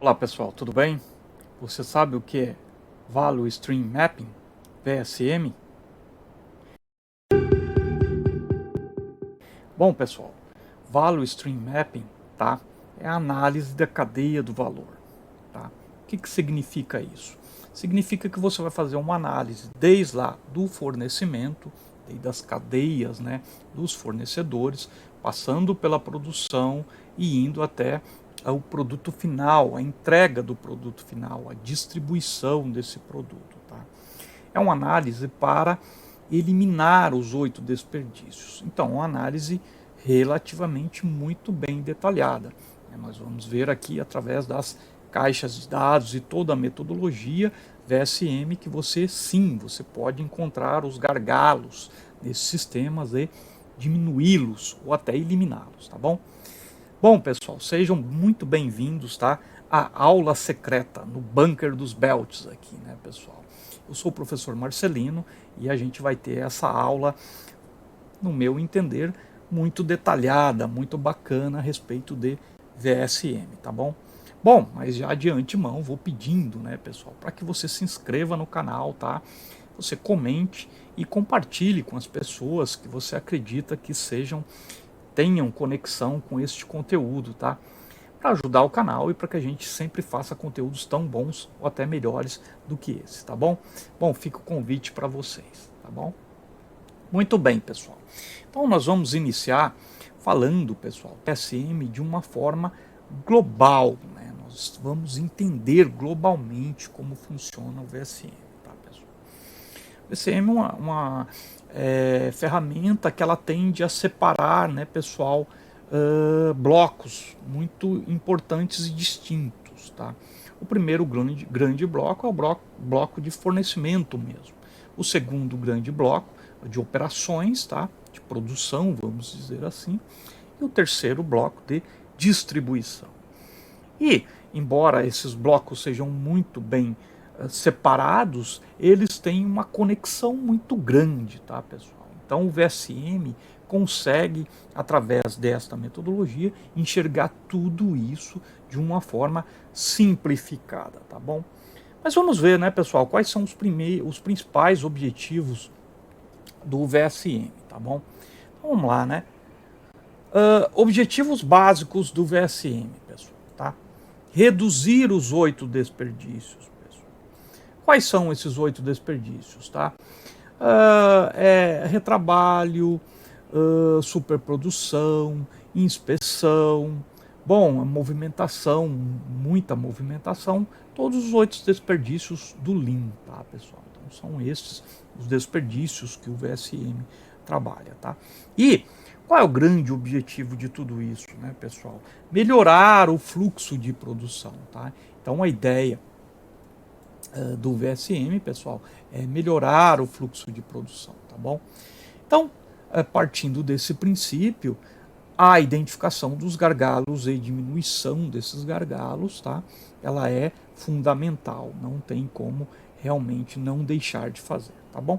Olá pessoal, tudo bem? Você sabe o que é Value Stream Mapping, VSM? Bom pessoal, Value Stream Mapping, tá? É a análise da cadeia do valor, tá? O que significa isso? Significa que você vai fazer uma análise desde lá do fornecimento, desde as cadeias, né, dos fornecedores, passando pela produção e indo até o produto final, a entrega do produto final, a distribuição desse produto, tá? É uma análise para eliminar os 8 desperdícios. Então, uma análise relativamente muito bem detalhada. Nós vamos ver aqui através das caixas de dados e toda a metodologia VSM que você pode encontrar os gargalos nesses sistemas e diminuí-los ou até eliminá-los, tá bom? Bom, pessoal, sejam muito bem-vindos, tá? À aula secreta no bunker dos belts aqui, né, pessoal? Eu sou o professor Marcelino e a gente vai ter essa aula, no meu entender, muito detalhada, muito bacana a respeito de VSM, tá bom? Bom, mas já de antemão vou pedindo, né, pessoal, para que você se inscreva no canal, tá? Você comente e compartilhe com as pessoas que você acredita que tenham conexão com este conteúdo, tá? Para ajudar o canal e para que a gente sempre faça conteúdos tão bons ou até melhores do que esse, tá bom? Bom, fica o convite para vocês, tá bom? Muito bem, pessoal. Então nós vamos iniciar falando, pessoal, VSM de uma forma global, né? Nós vamos entender globalmente como funciona o VSM, tá, pessoal? O VSM é uma ferramenta que ela tende a separar, né, pessoal, blocos muito importantes e distintos, tá? O primeiro grande bloco é o bloco de fornecimento mesmo. O segundo grande bloco de operações, tá? De produção, vamos dizer assim. E o terceiro bloco de distribuição. E, embora esses blocos sejam muito bem separados, eles têm uma conexão muito grande, tá, pessoal? Então o VSM consegue, através desta metodologia, enxergar tudo isso de uma forma simplificada, tá bom? Mas vamos ver, né, pessoal, quais são os principais objetivos do VSM, tá bom? Então, vamos lá, né? Objetivos básicos do VSM, pessoal, tá? Reduzir os 8 desperdícios, pessoal. Quais são esses 8 desperdícios, tá? Retrabalho, superprodução, inspeção, bom, movimentação, muita movimentação, todos os 8 desperdícios do Lean, tá, pessoal? Então são esses os desperdícios que o VSM trabalha, tá? E qual é o grande objetivo de tudo isso, né, pessoal? Melhorar o fluxo de produção, tá? Então a ideia do VSM, pessoal, é melhorar o fluxo de produção, tá bom? Então, partindo desse princípio, a identificação dos gargalos e diminuição desses gargalos, tá? Ela é fundamental, não tem como realmente não deixar de fazer, tá bom?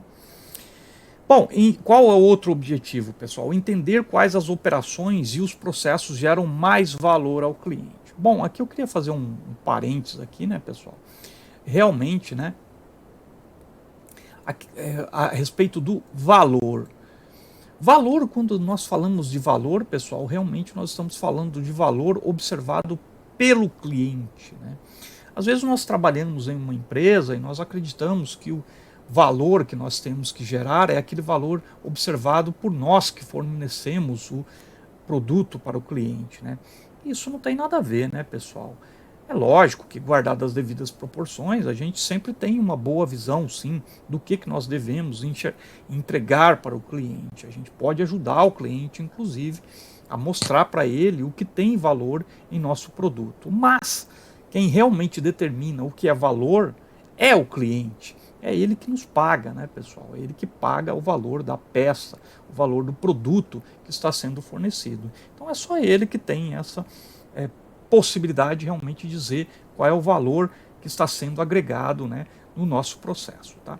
Bom, e qual é o outro objetivo, pessoal? Entender quais as operações e os processos geram mais valor ao cliente. Bom, aqui eu queria fazer um parênteses aqui, né, pessoal? Realmente, né, a respeito do valor. Valor, quando nós falamos de valor, pessoal, realmente nós estamos falando de valor observado pelo cliente, né? Às vezes nós trabalhamos em uma empresa e nós acreditamos que o valor que nós temos que gerar é aquele valor observado por nós que fornecemos o produto para o cliente, né? Isso não tem nada a ver, né, pessoal? É lógico que, guardadas as devidas proporções, a gente sempre tem uma boa visão, sim, do que nós devemos entregar para o cliente. A gente pode ajudar o cliente, inclusive, a mostrar para ele o que tem valor em nosso produto. Mas quem realmente determina o que é valor é o cliente. É ele que nos paga, né, pessoal? É ele que paga o valor da peça, o valor do produto que está sendo fornecido. Então é só ele que tem essa possibilidade de realmente dizer qual é o valor que está sendo agregado, né, no nosso processo, tá?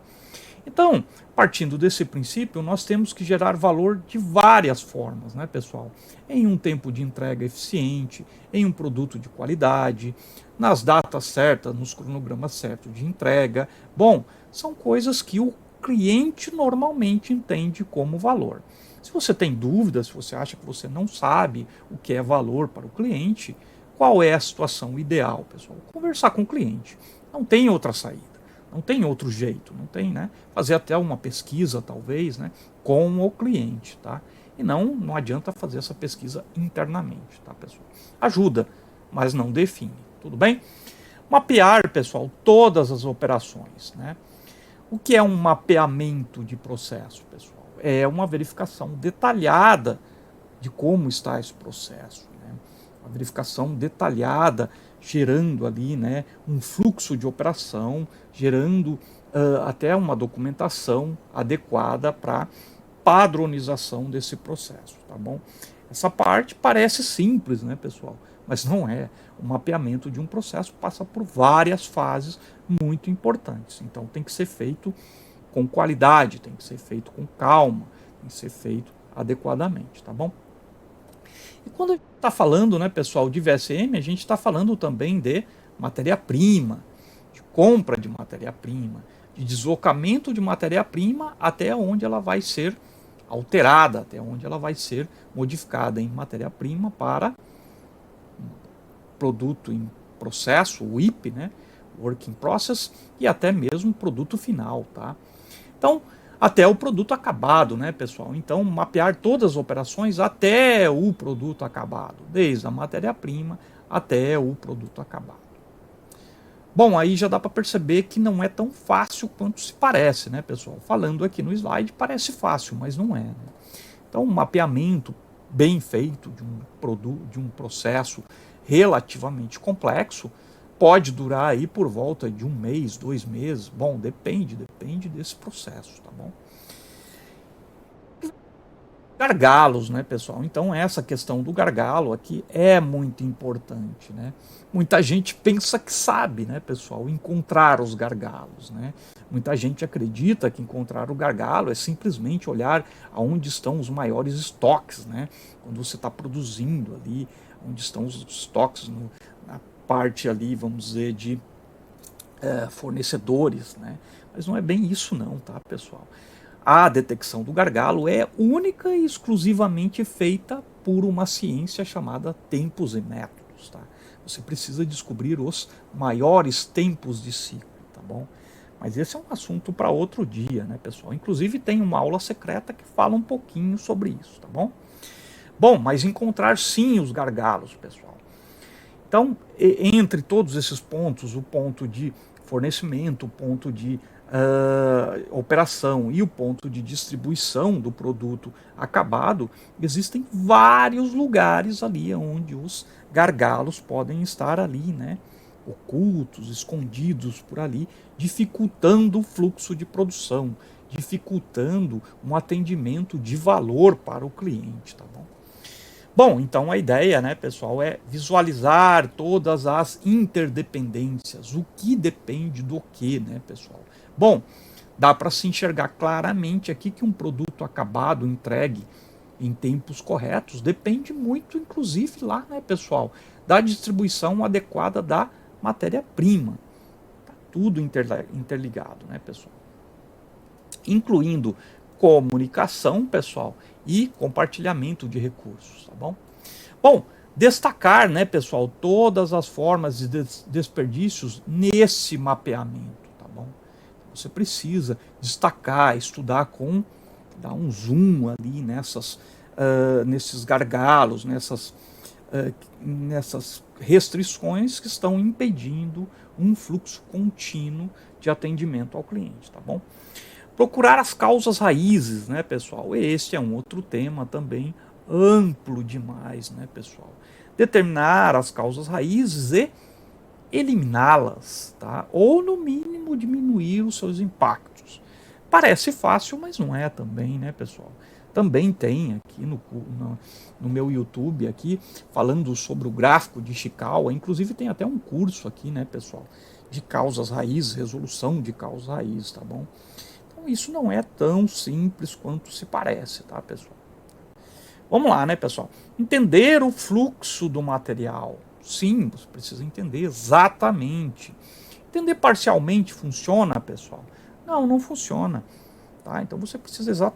Então, partindo desse princípio, nós temos que gerar valor de várias formas, né, pessoal? Em um tempo de entrega eficiente, em um produto de qualidade, nas datas certas, nos cronogramas certos de entrega. Bom, são coisas que o cliente normalmente entende como valor. Se você tem dúvidas, se você acha que você não sabe o que é valor para o cliente, qual é a situação ideal, pessoal? Conversar com o cliente. Não tem outra saída. Não tem outro jeito, não tem, né? Fazer até uma pesquisa, talvez, né? Com o cliente, tá? E não adianta fazer essa pesquisa internamente, tá, pessoal? Ajuda, mas não define, tudo bem? Mapear, pessoal, todas as operações, né? O que é um mapeamento de processo, pessoal? É uma verificação detalhada de como está esse processo, né? Uma verificação detalhada, gerando ali, né, um fluxo de operação, gerando até uma documentação adequada para padronização desse processo, tá bom? Essa parte parece simples, né, pessoal? Mas não é. O mapeamento de um processo passa por várias fases muito importantes. Então tem que ser feito com qualidade, tem que ser feito com calma, tem que ser feito adequadamente, tá bom? E quando a gente está falando, né, pessoal, de VSM, a gente está falando também de matéria-prima, de compra de matéria-prima, de deslocamento de matéria-prima até onde ela vai ser alterada, até onde ela vai ser modificada em matéria-prima para produto em processo, o IP, né, Work in Process, e até mesmo produto final, tá? Então, até o produto acabado, né, pessoal? Então, mapear todas as operações até o produto acabado, desde a matéria-prima até o produto acabado. Bom, aí já dá para perceber que não é tão fácil quanto se parece, né, pessoal? Falando aqui no slide, parece fácil, mas não é, né? Então, um mapeamento bem feito de um produto, de um processo relativamente complexo, pode durar aí por volta de 1 mês, 2 meses. Bom, depende desse processo, tá bom? Gargalos, né, pessoal? Então essa questão do gargalo aqui é muito importante, né? Muita gente pensa que sabe, né, pessoal, encontrar os gargalos, né? Muita gente acredita que encontrar o gargalo é simplesmente olhar aonde estão os maiores estoques, né? Quando você está produzindo ali, onde estão os estoques na parte ali, vamos dizer, de fornecedores, né? Mas não é bem isso não, tá, pessoal? A detecção do gargalo é única e exclusivamente feita por uma ciência chamada tempos e métodos, tá? Você precisa descobrir os maiores tempos de ciclo, tá bom? Mas esse é um assunto para outro dia, né, pessoal? Inclusive tem uma aula secreta que fala um pouquinho sobre isso, tá bom? Bom, mas encontrar sim os gargalos, pessoal. Então, entre todos esses pontos, o ponto de fornecimento, o ponto de operação e o ponto de distribuição do produto acabado, existem vários lugares ali onde os gargalos podem estar ali, né? Ocultos, escondidos por ali, dificultando o fluxo de produção, dificultando um atendimento de valor para o cliente, tá bom? Bom, então a ideia, né, pessoal, é visualizar todas as interdependências, o que depende do que, né, pessoal? Bom, dá para se enxergar claramente aqui que um produto acabado, entregue em tempos corretos, depende muito, inclusive lá, né, pessoal, da distribuição adequada da matéria-prima. Tá tudo interligado, né, pessoal? Incluindo comunicação, pessoal, e compartilhamento de recursos, tá bom? Bom, destacar, né, pessoal, todas as formas de desperdícios nesse mapeamento, tá bom? Você precisa destacar, estudar dar um zoom ali nesses gargalos, nessas restrições que estão impedindo um fluxo contínuo de atendimento ao cliente, tá bom? Procurar as causas raízes, né, pessoal? Este é um outro tema também amplo demais, né, pessoal? Determinar as causas raízes e eliminá-las, tá? Ou no mínimo diminuir os seus impactos. Parece fácil, mas não é também, né, pessoal? Também tem aqui no meu YouTube aqui falando sobre o gráfico de Ishikawa, inclusive tem até um curso aqui, né, pessoal, de causas raízes, resolução de causas raízes, tá bom? Então, isso não é tão simples quanto se parece, tá, pessoal? Vamos lá, né, pessoal? Entender o fluxo do material. Sim, você precisa entender exatamente. Entender parcialmente funciona, pessoal? Não, não funciona. Tá? Então você precisa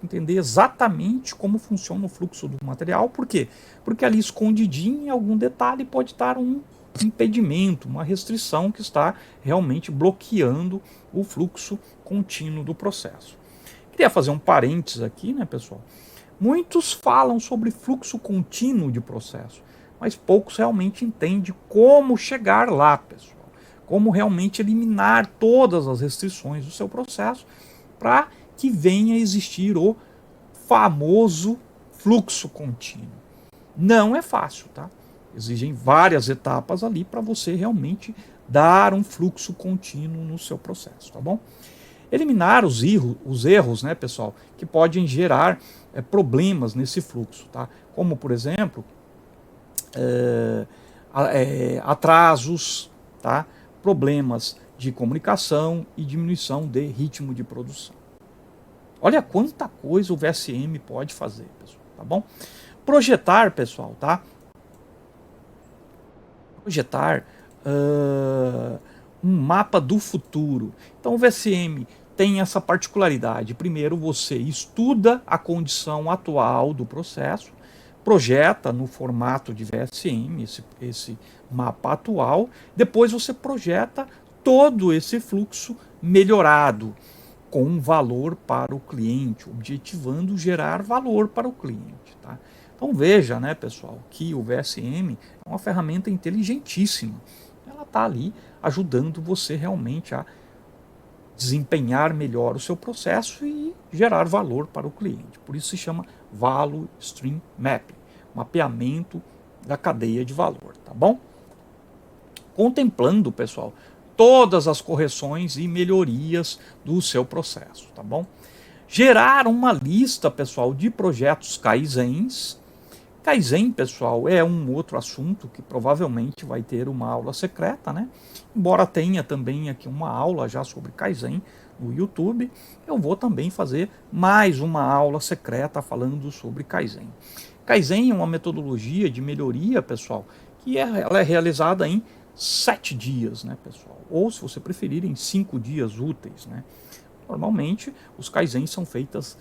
entender exatamente como funciona o fluxo do material. Por quê? Porque ali escondidinho em algum detalhe pode estar um impedimento, uma restrição que está realmente bloqueando o fluxo contínuo do processo. Queria fazer um parênteses aqui, né, pessoal? Muitos falam sobre fluxo contínuo de processo, mas poucos realmente entendem como chegar lá, pessoal. Como realmente eliminar todas as restrições do seu processo para que venha a existir o famoso fluxo contínuo. Não é fácil, tá? Exigem várias etapas ali para você realmente dar um fluxo contínuo no seu processo, tá bom? Eliminar os erros, né, pessoal, que podem gerar problemas nesse fluxo, tá? Como, por exemplo, atrasos, tá? Problemas de comunicação e diminuição de ritmo de produção. Olha quanta coisa o VSM pode fazer, pessoal, tá bom? Projetar, pessoal, tá? Projetar um mapa do futuro. Então o VSM tem essa particularidade. Primeiro você estuda a condição atual do processo, projeta no formato de VSM esse mapa atual, depois você projeta todo esse fluxo melhorado, com um valor para o cliente, objetivando gerar valor para o cliente. Tá? Então veja, né, pessoal, que o VSM é uma ferramenta inteligentíssima. Ela está ali ajudando você realmente a desempenhar melhor o seu processo e gerar valor para o cliente. Por isso se chama Value Stream Mapping, mapeamento da cadeia de valor, tá bom? Contemplando, pessoal, todas as correções e melhorias do seu processo, tá bom? Gerar uma lista, pessoal, de projetos Kaizens. Kaizen, pessoal, é um outro assunto que provavelmente vai ter uma aula secreta, né? Embora tenha também aqui uma aula já sobre Kaizen no YouTube, eu vou também fazer mais uma aula secreta falando sobre Kaizen. Kaizen é uma metodologia de melhoria, pessoal, que ela é realizada em 7 dias, né, pessoal? Ou, se você preferir, em 5 dias úteis, né? Normalmente, os Kaizens são feitos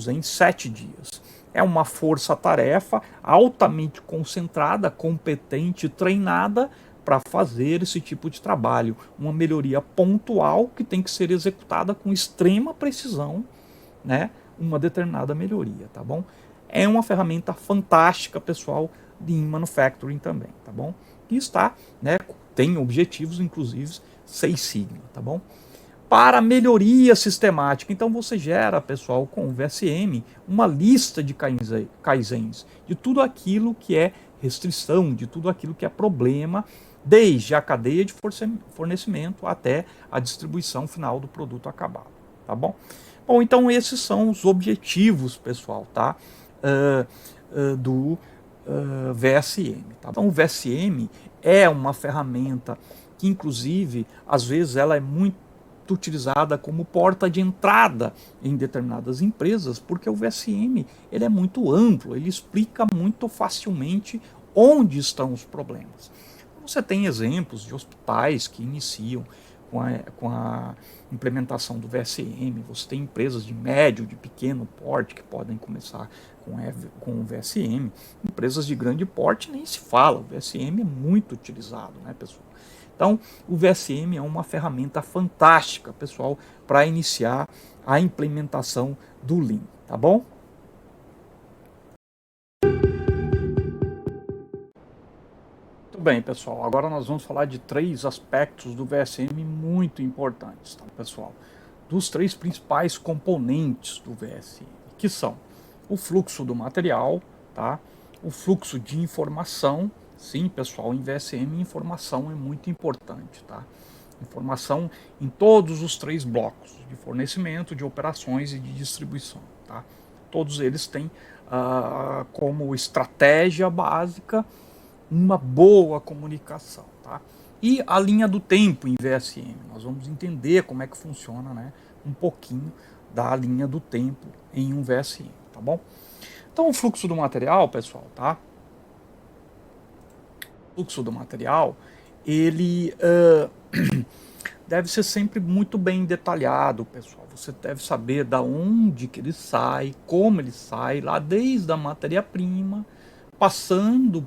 em 7 dias. É uma força-tarefa altamente concentrada, competente, treinada para fazer esse tipo de trabalho. Uma melhoria pontual que tem que ser executada com extrema precisão, né? Uma determinada melhoria, tá bom? É uma ferramenta fantástica, pessoal, de manufacturing também, tá bom? E está, né? Tem objetivos, inclusive, 6 sigma, tá bom? Para melhoria sistemática. Então você gera, pessoal, com o VSM, uma lista de Kaizens, de tudo aquilo que é restrição, de tudo aquilo que é problema, desde a cadeia de fornecimento até a distribuição final do produto acabado, tá bom? Bom, então esses são os objetivos, pessoal, tá? Do VSM, tá? Então o VSM é uma ferramenta que, inclusive, às vezes ela é muito utilizada como porta de entrada em determinadas empresas, porque o VSM ele é muito amplo, ele explica muito facilmente onde estão os problemas. Você tem exemplos de hospitais que iniciam com a implementação do VSM, você tem empresas de médio, de pequeno porte que podem começar com o VSM, empresas de grande porte nem se fala, o VSM é muito utilizado, né, pessoal? Então, o VSM é uma ferramenta fantástica, pessoal, para iniciar a implementação do Lean, tá bom? Muito bem, pessoal. Agora nós vamos falar de 3 aspectos do VSM muito importantes, tá, pessoal? Dos 3 principais componentes do VSM, que são o fluxo do material, tá? O fluxo de informação. Sim, pessoal, em VSM informação é muito importante, tá? Informação em todos os 3 blocos, de fornecimento, de operações e de distribuição, tá? Todos eles têm como estratégia básica uma boa comunicação, tá? E a linha do tempo em VSM, nós vamos entender como é que funciona, né, um pouquinho da linha do tempo em um VSM, tá bom? Então o fluxo do material, pessoal, tá? O fluxo do material, ele deve ser sempre muito bem detalhado, pessoal. Você deve saber da onde que ele sai, como ele sai, lá desde a matéria-prima, passando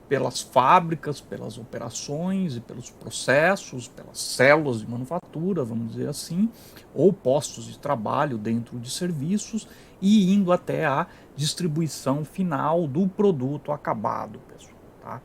pelas fábricas, pelas operações e pelos processos, pelas células de manufatura, vamos dizer assim, ou postos de trabalho dentro de serviços e indo até a distribuição final do produto acabado, pessoal, tá?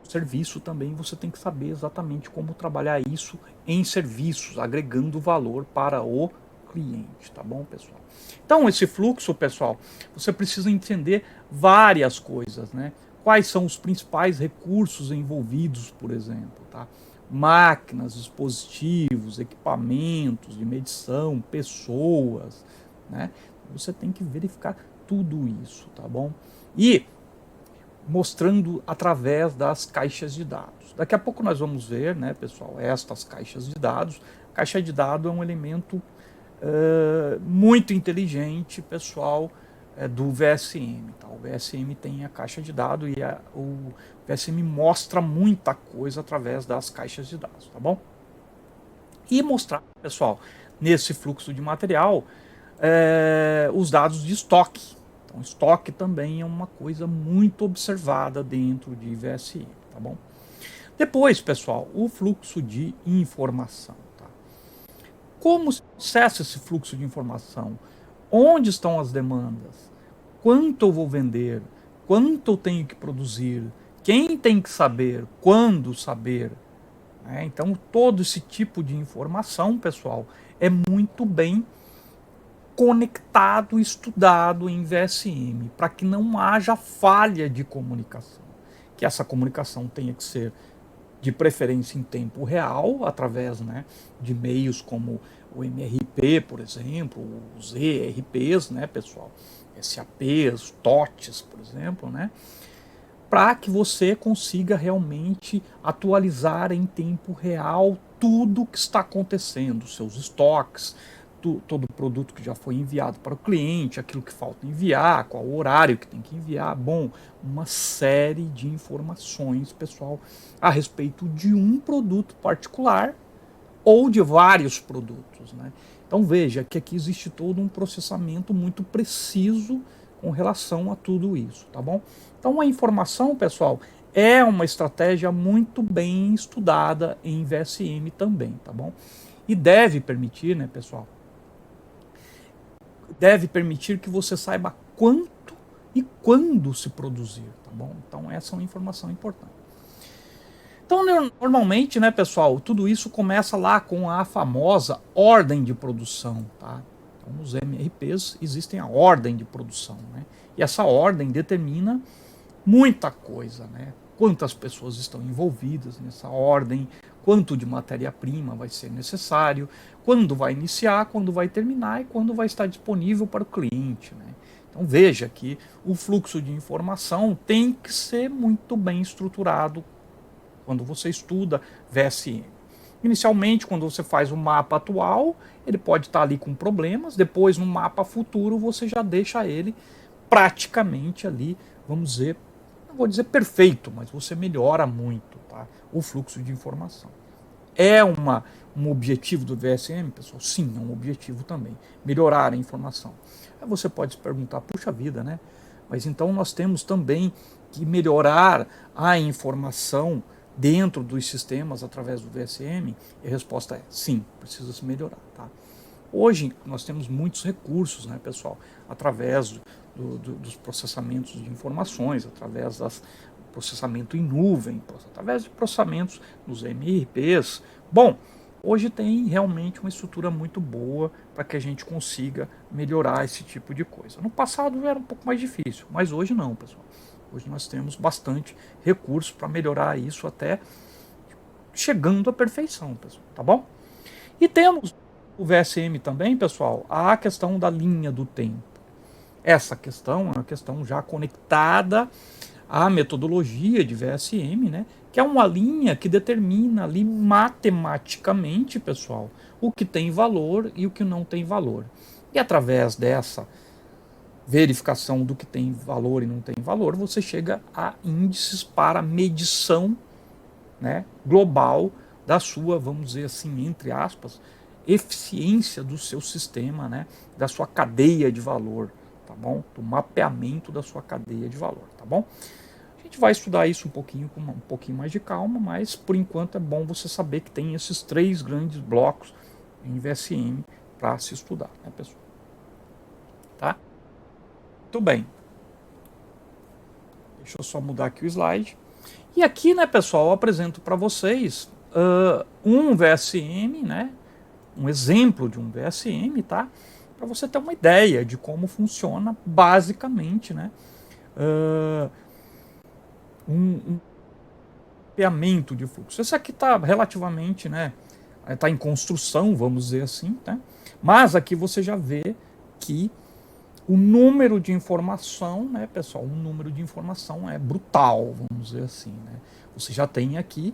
Serviço também você tem que saber exatamente como trabalhar isso em serviços, agregando valor para o cliente, tá bom, pessoal? Então, esse fluxo, pessoal, você precisa entender várias coisas, né? Quais são os principais recursos envolvidos, por exemplo, tá? Máquinas, dispositivos, equipamentos de medição, pessoas, né? Você tem que verificar tudo isso, tá bom? E mostrando através das caixas de dados. Daqui a pouco nós vamos ver, né, pessoal, estas caixas de dados. Caixa de dados é um elemento muito inteligente, pessoal, do VSM. Tá? O VSM tem a caixa de dados e o VSM mostra muita coisa através das caixas de dados, tá bom? E mostrar, pessoal, nesse fluxo de material, os dados de estoque. Então, estoque também é uma coisa muito observada dentro de VSM, tá bom? Depois, pessoal, o fluxo de informação. Tá? Como se processa esse fluxo de informação? Onde estão as demandas? Quanto eu vou vender? Quanto eu tenho que produzir? Quem tem que saber? Quando saber? Então, todo esse tipo de informação, pessoal, é muito bem conectado, estudado em VSM, para que não haja falha de comunicação. Que essa comunicação tenha que ser, de preferência, em tempo real, através, né, de meios como o MRP, por exemplo, os ERPs, né, pessoal, SAPs, TOTs, por exemplo, né, para que você consiga realmente atualizar em tempo real tudo o que está acontecendo, seus estoques, todo o produto que já foi enviado para o cliente, aquilo que falta enviar, qual o horário que tem que enviar, bom, uma série de informações, pessoal, a respeito de um produto particular ou de vários produtos, né? Então veja que aqui existe todo um processamento muito preciso com relação a tudo isso, tá bom? Então a informação, pessoal, é uma estratégia muito bem estudada em VSM também, tá bom? E deve permitir, né, pessoal, deve permitir que você saiba quanto e quando se produzir, tá bom? Então essa é uma informação importante. Então, normalmente, né, pessoal, tudo isso começa lá com a famosa ordem de produção, tá? Então, nos MRPs existem a ordem de produção, né? E essa ordem determina muita coisa, né? Quantas pessoas estão envolvidas nessa ordem, quanto de matéria-prima vai ser necessário, quando vai iniciar, quando vai terminar e quando vai estar disponível para o cliente, né? Então veja que o fluxo de informação tem que ser muito bem estruturado quando você estuda VSM. Inicialmente, quando você faz o mapa atual, ele pode estar ali com problemas, depois no mapa futuro você já deixa ele praticamente ali, vamos dizer, não vou dizer perfeito, mas você melhora muito, tá, o fluxo de informação. É um objetivo do VSM, pessoal? Sim, é um objetivo também, melhorar a informação. Aí você pode se perguntar, puxa vida, né? Mas então nós temos também que melhorar a informação dentro dos sistemas através do VSM? E a resposta é sim, precisa se melhorar, tá? Hoje nós temos muitos recursos, né, pessoal, através dos processamentos de informações, através do processamento em nuvem, através de processamentos nos MRPs. Bom, hoje tem realmente uma estrutura muito boa para que a gente consiga melhorar esse tipo de coisa. No passado era um pouco mais difícil, mas hoje não, pessoal. Hoje nós temos bastante recurso para melhorar isso até chegando à perfeição, pessoal, tá bom? E temos o VSM também, pessoal, a questão da linha do tempo. Essa questão é uma questão já conectada a metodologia de VSM, né, que é uma linha que determina ali matematicamente, pessoal, o que tem valor e o que não tem valor. E através dessa verificação do que tem valor e não tem valor, você chega a índices para medição, né, global da sua, vamos dizer assim, entre aspas, eficiência do seu sistema, né, da sua cadeia de valor, tá bom? Do mapeamento da sua cadeia de valor, tá bom? A gente vai estudar isso um pouquinho com um pouquinho mais de calma, mas por enquanto é bom você saber que tem esses 3 grandes blocos em VSM para se estudar, né, pessoal? Tá? Muito bem. Deixa eu só mudar aqui o slide. E aqui, né, pessoal, eu apresento para vocês um VSM, né, um exemplo de um VSM, tá? Para você ter uma ideia de como funciona basicamente, né, um mapeamento de fluxo. Esse aqui está relativamente, né, está em construção, vamos dizer assim, tá? Mas aqui você já vê que o número de informação, né, pessoal, o número de informação é brutal, vamos dizer assim, né? Você já tem aqui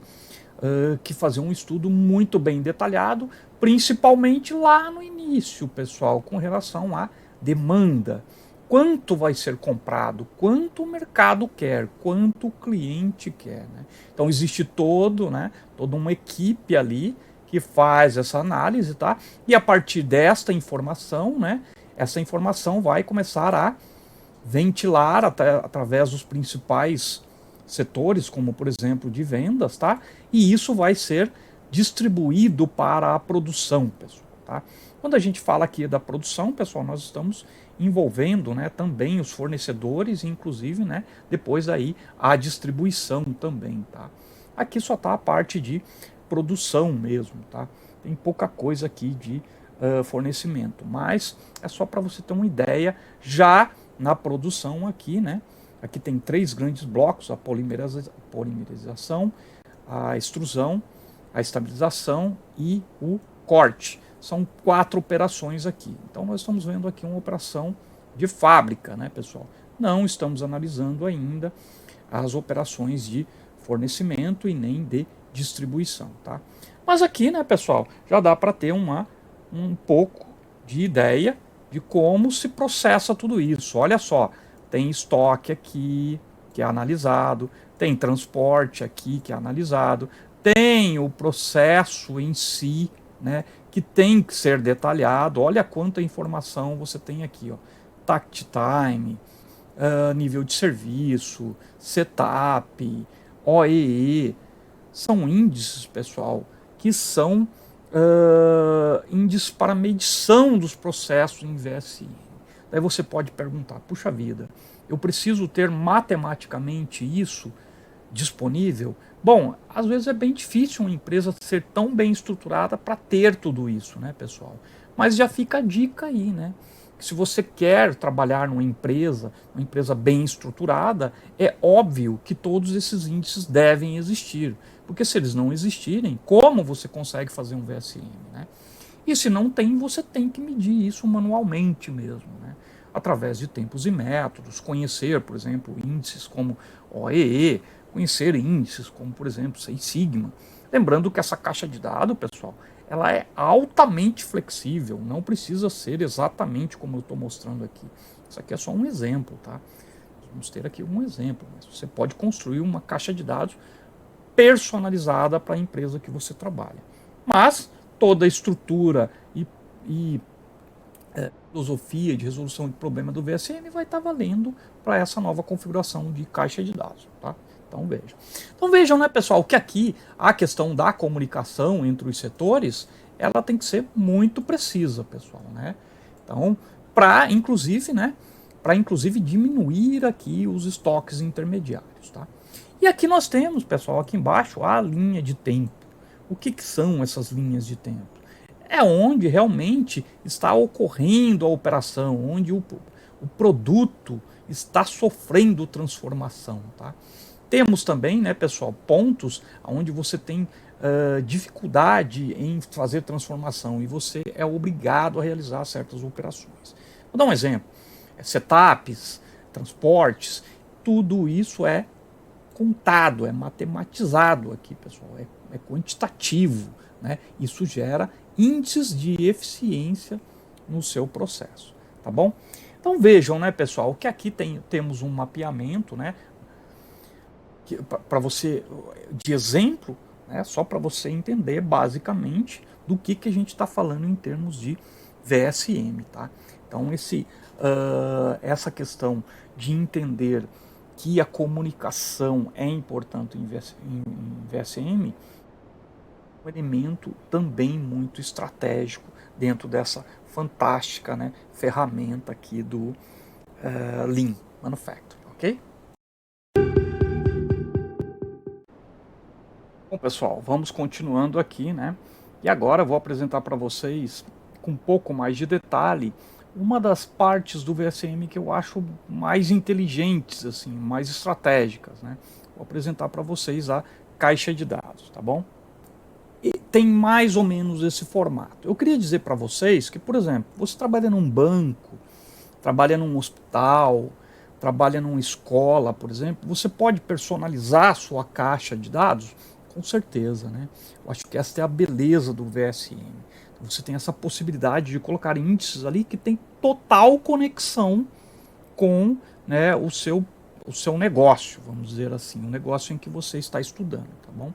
que fazer um estudo muito bem detalhado, principalmente lá no início, pessoal, com relação à demanda. Quanto vai ser comprado, quanto o mercado quer, quanto o cliente quer, né? Então existe toda uma equipe ali que faz essa análise, tá? E a partir desta informação, né, essa informação vai começar a ventilar através dos principais setores, como por exemplo de vendas, tá? E isso vai ser distribuído para a produção, pessoal, tá? Quando a gente fala aqui da produção, pessoal, nós estamos envolvendo, né, também os fornecedores, inclusive, né, depois aí a distribuição também, tá? Aqui só tá a parte de produção mesmo, tá? Tem pouca coisa aqui de fornecimento, mas é só para você ter uma ideia já na produção aqui, né? Aqui tem 3 grandes blocos: a polimerização, a extrusão, a estabilização e o corte. São 4 operações aqui. Então nós estamos vendo aqui uma operação de fábrica, né, pessoal? Não estamos analisando ainda as operações de fornecimento e nem de distribuição, tá? Mas aqui, né, pessoal, já dá para ter um pouco de ideia de como se processa tudo isso. Olha só, tem estoque aqui, que é analisado, tem transporte aqui, que é analisado, tem o processo em si, né, que tem que ser detalhado. Olha quanta informação você tem aqui, ó. Takt time, nível de serviço, setup, OEE, são índices, pessoal, que são índices para medição dos processos em VSM. Daí você pode perguntar, puxa vida, eu preciso ter matematicamente isso disponível? Bom, às vezes é bem difícil uma empresa ser tão bem estruturada para ter tudo isso, né, pessoal? Mas já fica a dica aí, né? Se você quer trabalhar numa empresa bem estruturada, é óbvio que todos esses índices devem existir. Porque se eles não existirem, como você consegue fazer um VSM, né? E se não tem, você tem que medir isso manualmente mesmo, né? Através de tempos e métodos, conhecer, por exemplo, índices como OEE, conhecer índices como, por exemplo, Seis Sigma. Lembrando que essa caixa de dados, pessoal, ela é altamente flexível, não precisa ser exatamente como eu estou mostrando aqui. Isso aqui é só um exemplo, tá? Vamos ter aqui um exemplo, mas você pode construir uma caixa de dados personalizada para a empresa que você trabalha. Mas toda a estrutura e filosofia de resolução de problema do VSM vai estar valendo para essa nova configuração de caixa de dados, tá? Então vejam, né, pessoal, que aqui a questão da comunicação entre os setores, ela tem que ser muito precisa, pessoal, né? Então, para inclusive diminuir aqui os estoques intermediários, tá? E aqui nós temos, pessoal, aqui embaixo a linha de tempo. O que são essas linhas de tempo? É onde realmente está ocorrendo a operação, onde o produto está sofrendo transformação, tá? Temos também, né, pessoal, pontos onde você tem dificuldade em fazer transformação e você é obrigado a realizar certas operações. Vou dar um exemplo: setups, transportes, tudo isso é contado, é matematizado aqui, pessoal, é quantitativo, né? Isso gera índices de eficiência no seu processo, tá bom? Então vejam, né, pessoal, que aqui temos um mapeamento, né, para você, de exemplo, né, só para você entender basicamente do que a gente está falando em termos de VSM, tá? Então essa questão de entender que a comunicação é importante em VSM é um elemento também muito estratégico dentro dessa fantástica, né, ferramenta aqui do Lean Manufacturing, ok? Bom, pessoal, vamos continuando aqui, né? E agora eu vou apresentar para vocês, com um pouco mais de detalhe, uma das partes do VSM que eu acho mais inteligentes, assim, mais estratégicas, né? Vou apresentar para vocês a caixa de dados, tá bom? E tem mais ou menos esse formato. Eu queria dizer para vocês que, por exemplo, você trabalha num banco, trabalha num hospital, trabalha numa escola, por exemplo, você pode personalizar a sua caixa de dados? Com certeza, né? Eu acho que essa é a beleza do VSM. Você tem essa possibilidade de colocar índices ali que tem total conexão com, né, o seu negócio, vamos dizer assim, o negócio em que você está estudando, tá bom?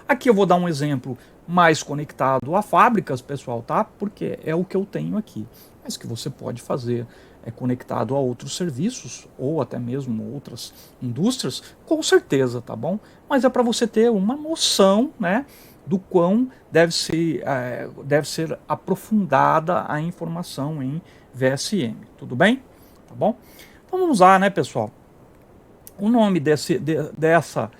Aqui eu vou dar um exemplo mais conectado a fábricas, pessoal, tá? Porque é o que eu tenho aqui. Mas que você pode fazer conectado a outros serviços ou até mesmo outras indústrias, com certeza, tá bom? Mas é para você ter uma noção, né, do quão deve ser aprofundada a informação em VSM, tudo bem? Tá bom? Então vamos lá, né, pessoal? O nome dessa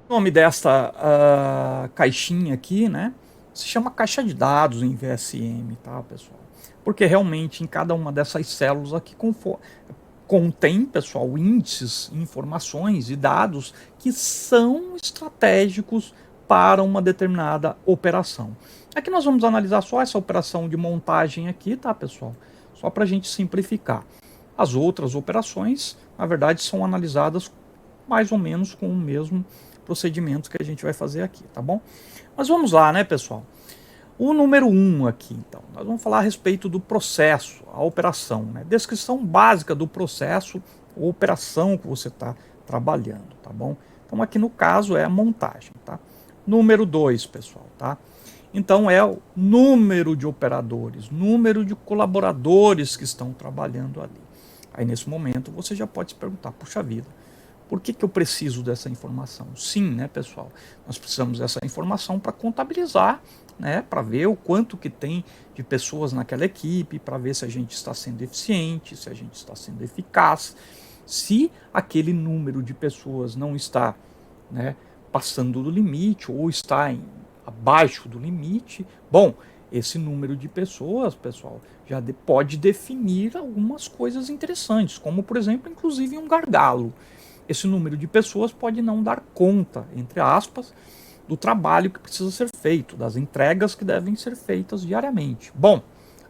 o nome desta caixinha aqui, né, se chama caixa de dados em VSM, tá, pessoal? Porque realmente em cada uma dessas células aqui contém, pessoal, índices, informações e dados que são estratégicos para uma determinada operação. Aqui nós vamos analisar só essa operação de montagem aqui, tá, pessoal? Só para a gente simplificar. As outras operações, na verdade, são analisadas mais ou menos com o mesmo procedimento que a gente vai fazer aqui, tá bom? Mas vamos lá, né, pessoal? O número 1 aqui, então, nós vamos falar a respeito do processo, a operação, né? Descrição básica do processo ou operação que você está trabalhando, tá bom? Então aqui no caso é a montagem, tá? Número 2, pessoal, tá? Então é o número de operadores, número de colaboradores que estão trabalhando ali. Aí nesse momento você já pode se perguntar, puxa vida, por que eu preciso dessa informação? Sim, né, pessoal? Nós precisamos dessa informação para contabilizar, né, para ver o quanto que tem de pessoas naquela equipe, para ver se a gente está sendo eficiente, se a gente está sendo eficaz, se aquele número de pessoas não está, né, passando do limite ou está abaixo do limite. Bom, esse número de pessoas, pessoal, já pode definir algumas coisas interessantes, como, por exemplo, inclusive um gargalo. Esse número de pessoas pode não dar conta, entre aspas, do trabalho que precisa ser feito, das entregas que devem ser feitas diariamente. Bom,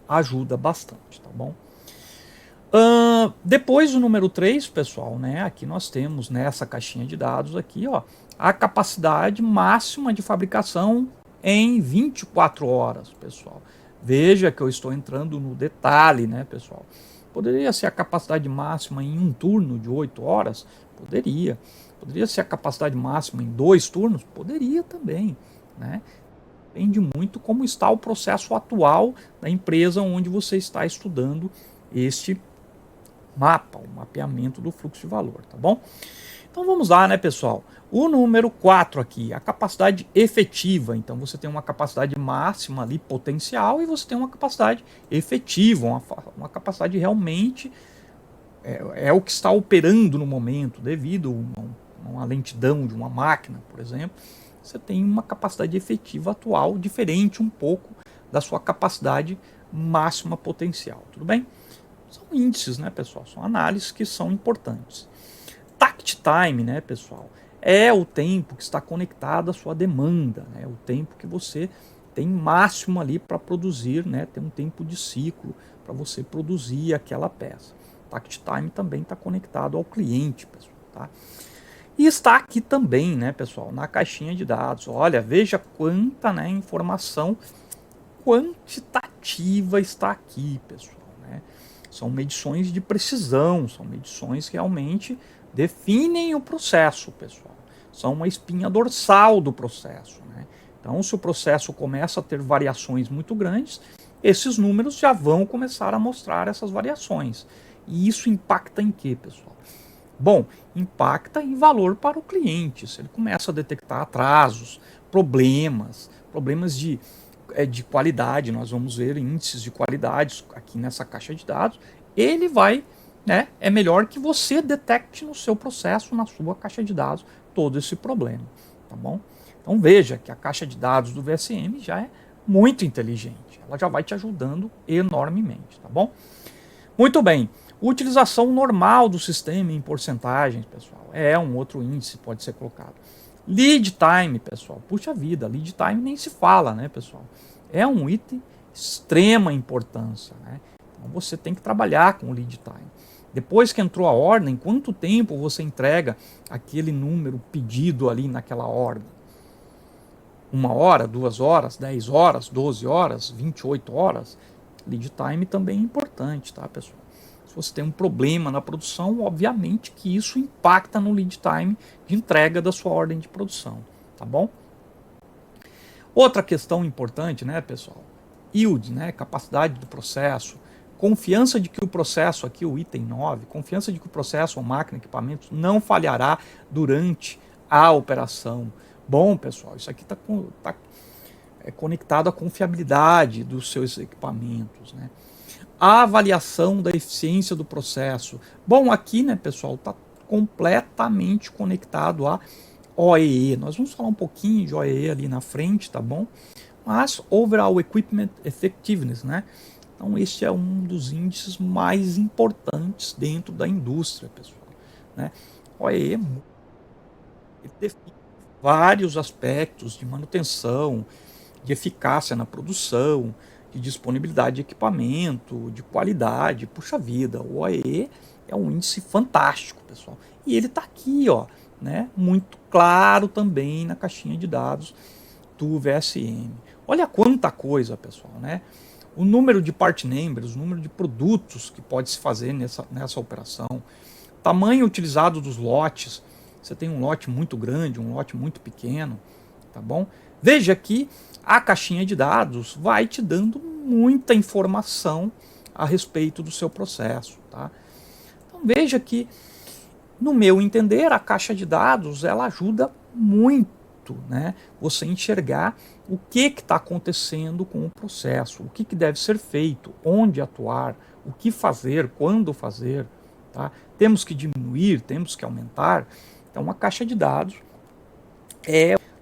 ajuda bastante, tá bom? Depois do número 3, pessoal, né, aqui nós temos nessa caixinha de dados aqui, ó, a capacidade máxima de fabricação em 24 horas, pessoal. Veja que eu estou entrando no detalhe, né, pessoal? Poderia ser a capacidade máxima em um turno de 8 horas? Poderia. Poderia ser a capacidade máxima em 2 turnos? Poderia também, né? Depende muito como está o processo atual da empresa onde você está estudando este mapa, o mapeamento do fluxo de valor, tá bom? Então vamos lá, né, pessoal? O número 4 aqui, a capacidade efetiva. Então você tem uma capacidade máxima ali, potencial, e você tem uma capacidade efetiva, uma capacidade realmente é o que está operando no momento, devido a uma lentidão de uma máquina, por exemplo. Você tem uma capacidade efetiva atual diferente um pouco da sua capacidade máxima potencial, tudo bem? São índices, né, pessoal? São análises que são importantes. Takt time, né, pessoal? É o tempo que está conectado à sua demanda, né? O tempo que você tem máximo ali para produzir, né? Tem um tempo de ciclo para você produzir aquela peça. Takt time também está conectado ao cliente, pessoal, tá? E está aqui também, né, pessoal, na caixinha de dados. Olha, veja quanta, né, informação quantitativa está aqui, pessoal, né? São medições de precisão, são medições que realmente definem o processo, pessoal. São uma espinha dorsal do processo, né? Então, se o processo começa a ter variações muito grandes, esses números já vão começar a mostrar essas variações. E isso impacta em quê, pessoal? Bom, impacta em valor para o cliente. Se ele começa a detectar atrasos, problemas de qualidade, nós vamos ver índices de qualidade aqui nessa caixa de dados, ele vai, né, é melhor que você detecte no seu processo, na sua caixa de dados, todo esse problema, tá bom? Então veja que a caixa de dados do VSM já é muito inteligente, ela já vai te ajudando enormemente, tá bom? Muito bem, utilização normal do sistema em porcentagens, pessoal, é um outro índice que pode ser colocado. Lead time, pessoal, puxa vida, lead time nem se fala, né, pessoal? É um item de extrema importância, né? Então você tem que trabalhar com o lead time. Depois que entrou a ordem, quanto tempo você entrega aquele número pedido ali naquela ordem? 1 hora, 2 horas, 10 horas, 12 horas, 28 horas? Lead time também é importante, tá, pessoal? Se você tem um problema na produção, obviamente que isso impacta no lead time de entrega da sua ordem de produção, tá bom? Outra questão importante, né, pessoal? Yield, né, capacidade do processo, confiança de que o processo, aqui o item 9, confiança de que o processo ou máquina, equipamento, não falhará durante a operação. Bom, pessoal, isso aqui está conectado à confiabilidade dos seus equipamentos, né? A avaliação da eficiência do processo. Bom, aqui, né, pessoal, está completamente conectado a OEE. Nós vamos falar um pouquinho de OEE ali na frente, tá bom? Mas Overall Equipment Effectiveness, né? Então, este é um dos índices mais importantes dentro da indústria, pessoal, né? OEE define vários aspectos de manutenção, de eficácia na produção, de disponibilidade de equipamento, de qualidade. Puxa vida, o OEE é um índice fantástico, pessoal. E ele está aqui, ó, né, muito claro também na caixinha de dados do VSM. Olha quanta coisa, pessoal, né? O número de part numbers, o número de produtos que pode se fazer nessa operação, tamanho utilizado dos lotes. Você tem um lote muito grande, um lote muito pequeno, tá bom? Veja que a caixinha de dados vai te dando muita informação a respeito do seu processo, tá? Então veja que, no meu entender, a caixa de dados ela ajuda muito, né? Você enxergar o que está acontecendo com o processo, o que deve ser feito, onde atuar, o que fazer, quando fazer, tá? Temos que diminuir, temos que aumentar. Então a caixa de dados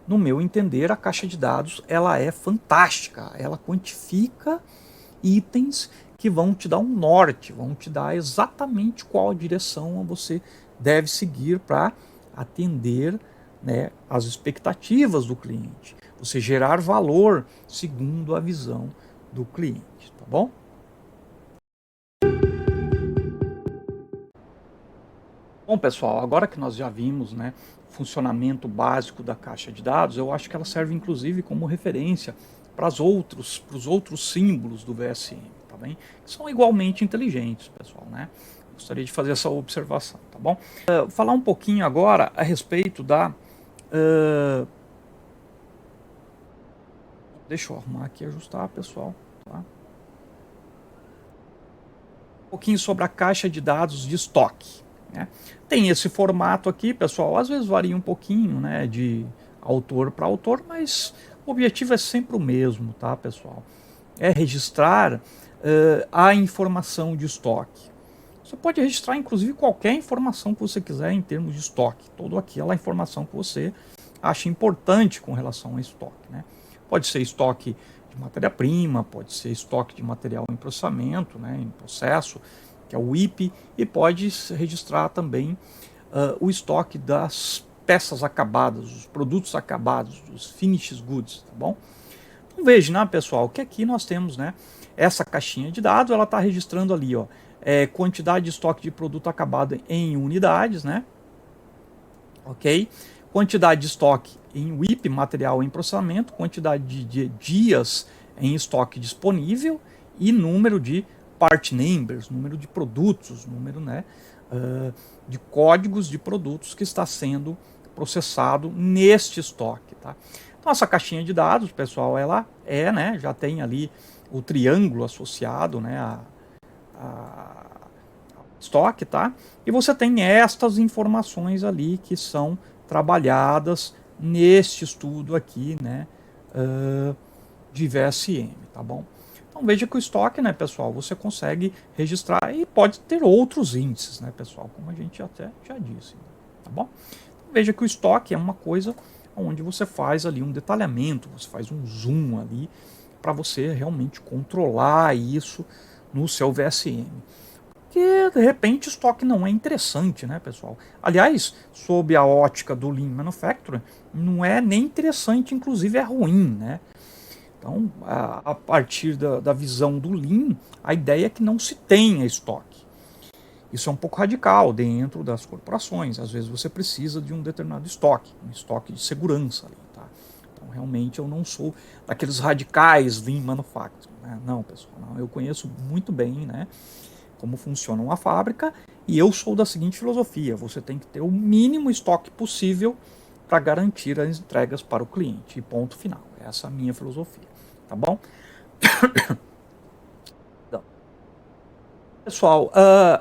no meu entender, a caixa de dados ela é fantástica, ela quantifica itens que vão te dar um norte, vão te dar exatamente qual direção você deve seguir para atender, né, as expectativas do cliente, você gerar valor segundo a visão do cliente, tá bom? Bom, pessoal, agora que nós já vimos, né, o funcionamento básico da caixa de dados, eu acho que ela serve inclusive como referência para os outros símbolos do VSM, tá bem? Que são igualmente inteligentes, pessoal, né? Gostaria de fazer essa observação, tá bom? Falar um pouquinho agora a respeito da... deixa eu arrumar aqui e ajustar, pessoal, tá? Um pouquinho sobre a caixa de dados de estoque, né? Tem esse formato aqui, pessoal, às vezes varia um pouquinho, né, de autor para autor, mas o objetivo é sempre o mesmo, tá, pessoal? É registrar a informação de estoque. Você pode registrar, inclusive, qualquer informação que você quiser em termos de estoque, toda aquela informação que você acha importante com relação a estoque, né? Pode ser estoque de matéria-prima, pode ser estoque de material em processamento, né, em processo, que é o WIP, e pode registrar também o estoque das peças acabadas, os produtos acabados, os finished goods, tá bom? Então veja, né, pessoal, que aqui nós temos, né, essa caixinha de dados, ela está registrando ali, ó, quantidade de estoque de produto acabado em unidades, né? Ok? Quantidade de estoque em WIP, material em processamento, quantidade de dias em estoque disponível e número de part numbers, número de produtos, número, né, de códigos de produtos que está sendo processado neste estoque, tá? Então essa caixinha de dados, pessoal, ela né, já tem ali o triângulo associado, né, a estoque, tá? E você tem estas informações ali que são trabalhadas neste estudo aqui, né, de VSM, tá bom? Então veja que o estoque, né, pessoal, você consegue registrar e pode ter outros índices, né, pessoal, como a gente até já disse, tá bom? Então, veja que o estoque é uma coisa onde você faz ali um detalhamento, você faz um zoom ali para você realmente controlar isso no seu VSM. Que de repente o estoque não é interessante, né, pessoal? Aliás, sob a ótica do Lean Manufacturing, não é nem interessante, inclusive é ruim, né? Então, a partir da visão do Lean, a ideia é que não se tenha estoque. Isso é um pouco radical dentro das corporações. Às vezes você precisa de um determinado estoque, um estoque de segurança ali, tá? Então, realmente eu não sou daqueles radicais Lean Manufacturing, né? Não, pessoal, não. Eu conheço muito bem, né, como funciona uma fábrica, e eu sou da seguinte filosofia: você tem que ter o mínimo estoque possível para garantir as entregas para o cliente, e ponto final. Essa é a minha filosofia, tá bom? Então, pessoal,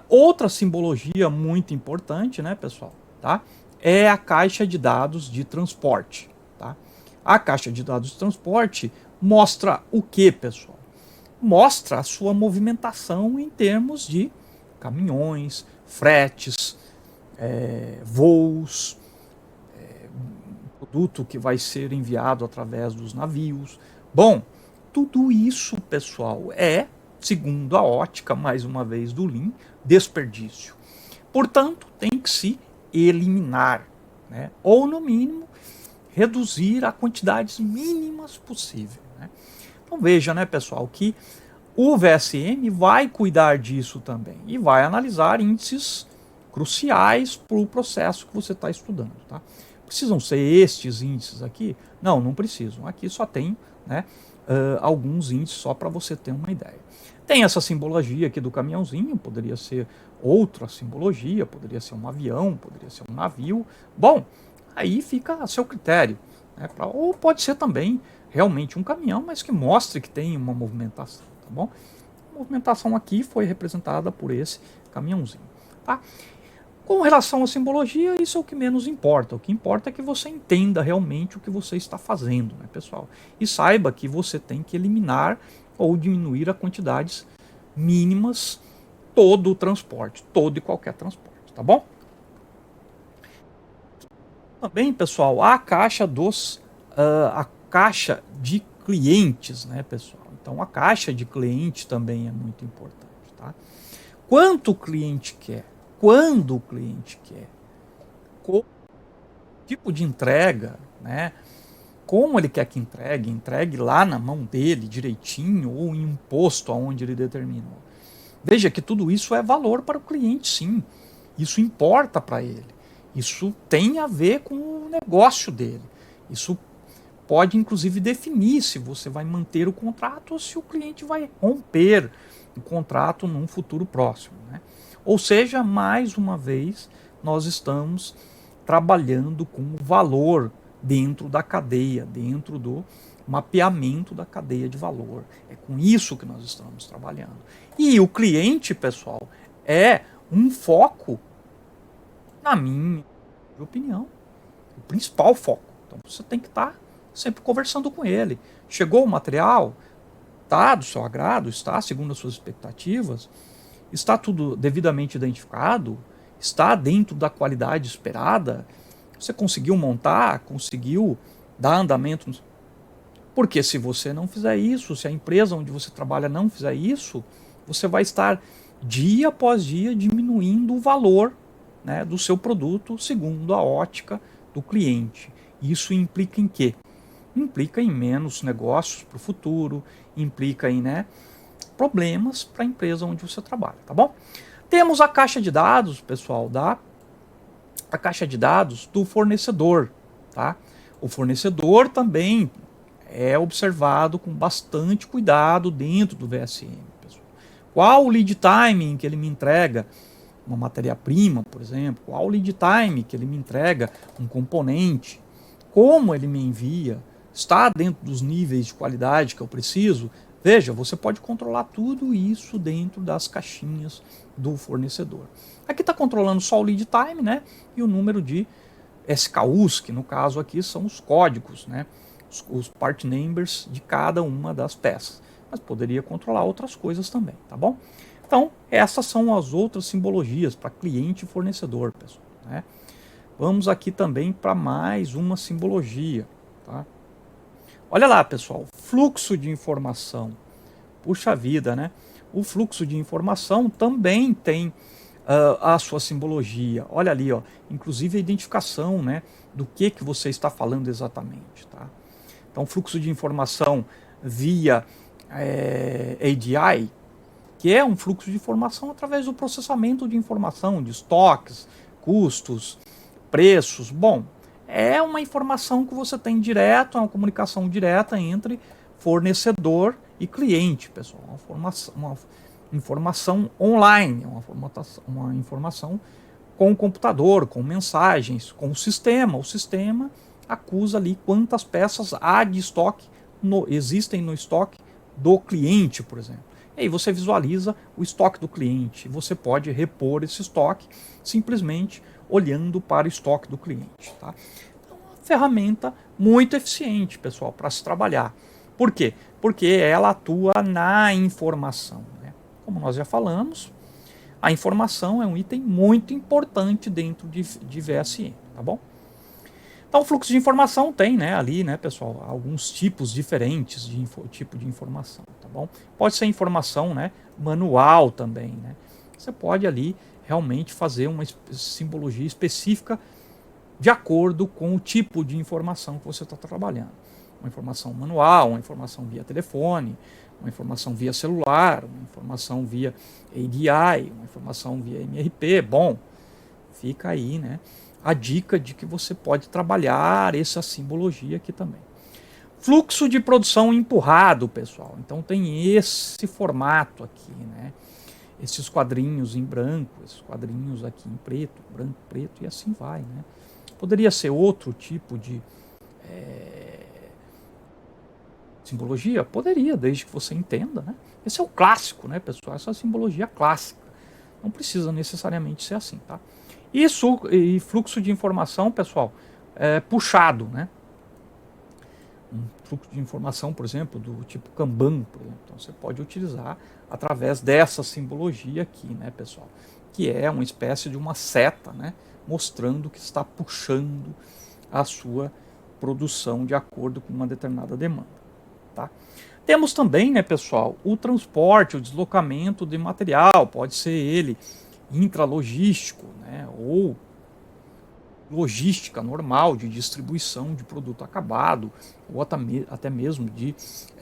outra simbologia muito importante, né, pessoal, tá? É a caixa de dados de transporte, tá? A caixa de dados de transporte mostra o que, pessoal? Mostra a sua movimentação em termos de caminhões, fretes, voos, produto que vai ser enviado através dos navios. Bom, tudo isso, pessoal, segundo a ótica, mais uma vez, do Lean, desperdício. Portanto, tem que se eliminar, né? Ou, no mínimo, reduzir a quantidades mínimas possível, né? Então veja, né, pessoal, que o VSM vai cuidar disso também e vai analisar índices cruciais para o processo que você está estudando, tá? Precisam ser estes índices aqui? Não, não precisam. Aqui só tem, né, alguns índices só para você ter uma ideia. Tem essa simbologia aqui do caminhãozinho, poderia ser outra simbologia, poderia ser um avião, poderia ser um navio. Bom, aí fica a seu critério, né, ou pode ser também realmente um caminhão, mas que mostre que tem uma movimentação, tá bom? A movimentação aqui foi representada por esse caminhãozinho, tá? Com relação à simbologia, isso é o que menos importa. O que importa é que você entenda realmente o que você está fazendo, né, pessoal? E saiba que você tem que eliminar ou diminuir a quantidades mínimas todo o transporte, todo e qualquer transporte, tá bom? Também, pessoal, a caixa a caixa de clientes, né, pessoal? Então, a caixa de cliente também é muito importante, tá? Quanto o cliente quer? Quando o cliente quer? Qual tipo de entrega, né? Como ele quer que entregue lá na mão dele direitinho ou em um posto aonde ele determinou. Veja que tudo isso é valor para o cliente, sim. Isso importa para ele. Isso tem a ver com o negócio dele. Isso pode, inclusive, definir se você vai manter o contrato ou se o cliente vai romper o contrato num futuro próximo, né? Ou seja, mais uma vez, nós estamos trabalhando com o valor dentro da cadeia, dentro do mapeamento da cadeia de valor. É com isso que nós estamos trabalhando. E o cliente, pessoal, é um foco, na minha opinião, o principal foco. Então você tem que estar sempre conversando com ele. Chegou o material? Está do seu agrado? Está segundo as suas expectativas? Está tudo devidamente identificado? Está dentro da qualidade esperada? Você conseguiu montar? Conseguiu dar andamento? Porque se você não fizer isso, se a empresa onde você trabalha não fizer isso, você vai estar dia após dia diminuindo o valor, né, do seu produto segundo a ótica do cliente. Isso implica em quê? implica em menos negócios para o futuro, implica em, né, problemas para a empresa onde você trabalha, tá bom? Temos a caixa de dados, pessoal, a caixa de dados do fornecedor, tá? O fornecedor também é observado com bastante cuidado dentro do VSM, pessoal. Qual o lead time em que ele me entrega uma matéria-prima, por exemplo? Qual o lead time que ele me entrega um componente? Como ele me envia? Está dentro dos níveis de qualidade que eu preciso? Veja, você pode controlar tudo isso dentro das caixinhas do fornecedor. Aqui está controlando só o lead time, né? E o número de SKUs, que no caso aqui são os códigos, né? Os part numbers de cada uma das peças. Mas poderia controlar outras coisas também, tá bom? Então, essas são as outras simbologias para cliente e fornecedor, pessoal, né? Vamos aqui também para mais uma simbologia, tá? Olha lá, pessoal, fluxo de informação. Puxa vida, né? O fluxo de informação também tem a sua simbologia. Olha ali, ó, inclusive a identificação, né, do que você está falando exatamente, tá? Então, fluxo de informação via ADI, que é um fluxo de informação através do processamento de informação, de estoques, custos, preços. Bom, é uma informação que você tem direto, é uma comunicação direta entre fornecedor e cliente, pessoal. Uma informação online, uma informação com o computador, com mensagens, com o sistema. O sistema acusa ali quantas peças há de estoque existem no estoque do cliente, por exemplo. E aí você visualiza o estoque do cliente. Você pode repor esse estoque simplesmente olhando para o estoque do cliente, tá? Então, é uma ferramenta muito eficiente, pessoal, para se trabalhar. Por quê? Porque ela atua na informação, né? Como nós já falamos, a informação é um item muito importante dentro de VSM, tá bom? Então, o fluxo de informação tem, né, ali, né, pessoal, alguns tipos diferentes de tipo de informação, tá bom? Pode ser informação, né, manual também, né? Você pode ali realmente fazer uma simbologia específica de acordo com o tipo de informação que você está trabalhando. Uma informação manual, uma informação via telefone, uma informação via celular, uma informação via ADI, uma informação via MRP. Bom, fica aí, né, a dica de que você pode trabalhar essa simbologia aqui também. Fluxo de produção empurrado, pessoal. Então tem esse formato aqui, né? Esses quadrinhos em branco, esses quadrinhos aqui em preto, branco, preto, e assim vai, né? Poderia ser outro tipo de simbologia? Poderia, desde que você entenda, né? Esse é o clássico, né, pessoal? Essa é a simbologia clássica. Não precisa necessariamente ser assim, tá? E fluxo de informação, pessoal, puxado, né? Um fluxo de informação, por exemplo, do tipo Kanban, por exemplo. Então, você pode utilizar através dessa simbologia aqui, né, pessoal? Que é uma espécie de uma seta, né? Mostrando que está puxando a sua produção de acordo com uma determinada demanda, tá? Temos também, né, pessoal, o transporte, o deslocamento de material. Pode ser ele intralogístico, né, ou logística normal de distribuição de produto acabado, ou até mesmo de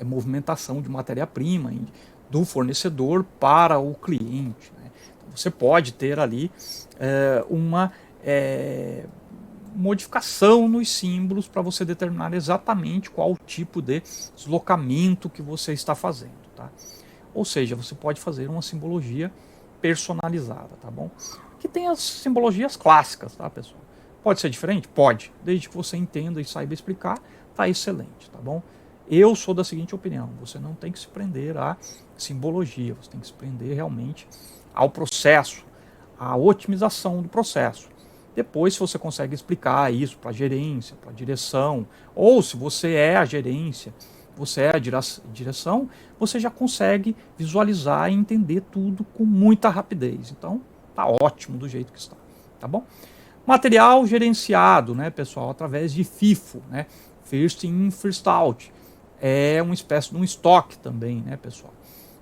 movimentação de matéria-prima do fornecedor para o cliente, né? Então, você pode ter ali uma modificação nos símbolos para você determinar exatamente qual tipo de deslocamento que você está fazendo, tá? Ou seja, você pode fazer uma simbologia personalizada, tá bom? Que tem as simbologias clássicas, tá, pessoal? Pode ser diferente? Pode. Desde que você entenda e saiba explicar, tá excelente, tá bom? Eu sou da seguinte opinião: você não tem que se prender à simbologia, você tem que se prender realmente ao processo, à otimização do processo. Depois, se você consegue explicar isso para a gerência, para a direção, ou se você é a gerência, você é a direção, você já consegue visualizar e entender tudo com muita rapidez. Então, tá ótimo do jeito que está, tá bom? Material gerenciado, né, pessoal, através de FIFO, né? First in, first out. É uma espécie de um estoque também, né, pessoal?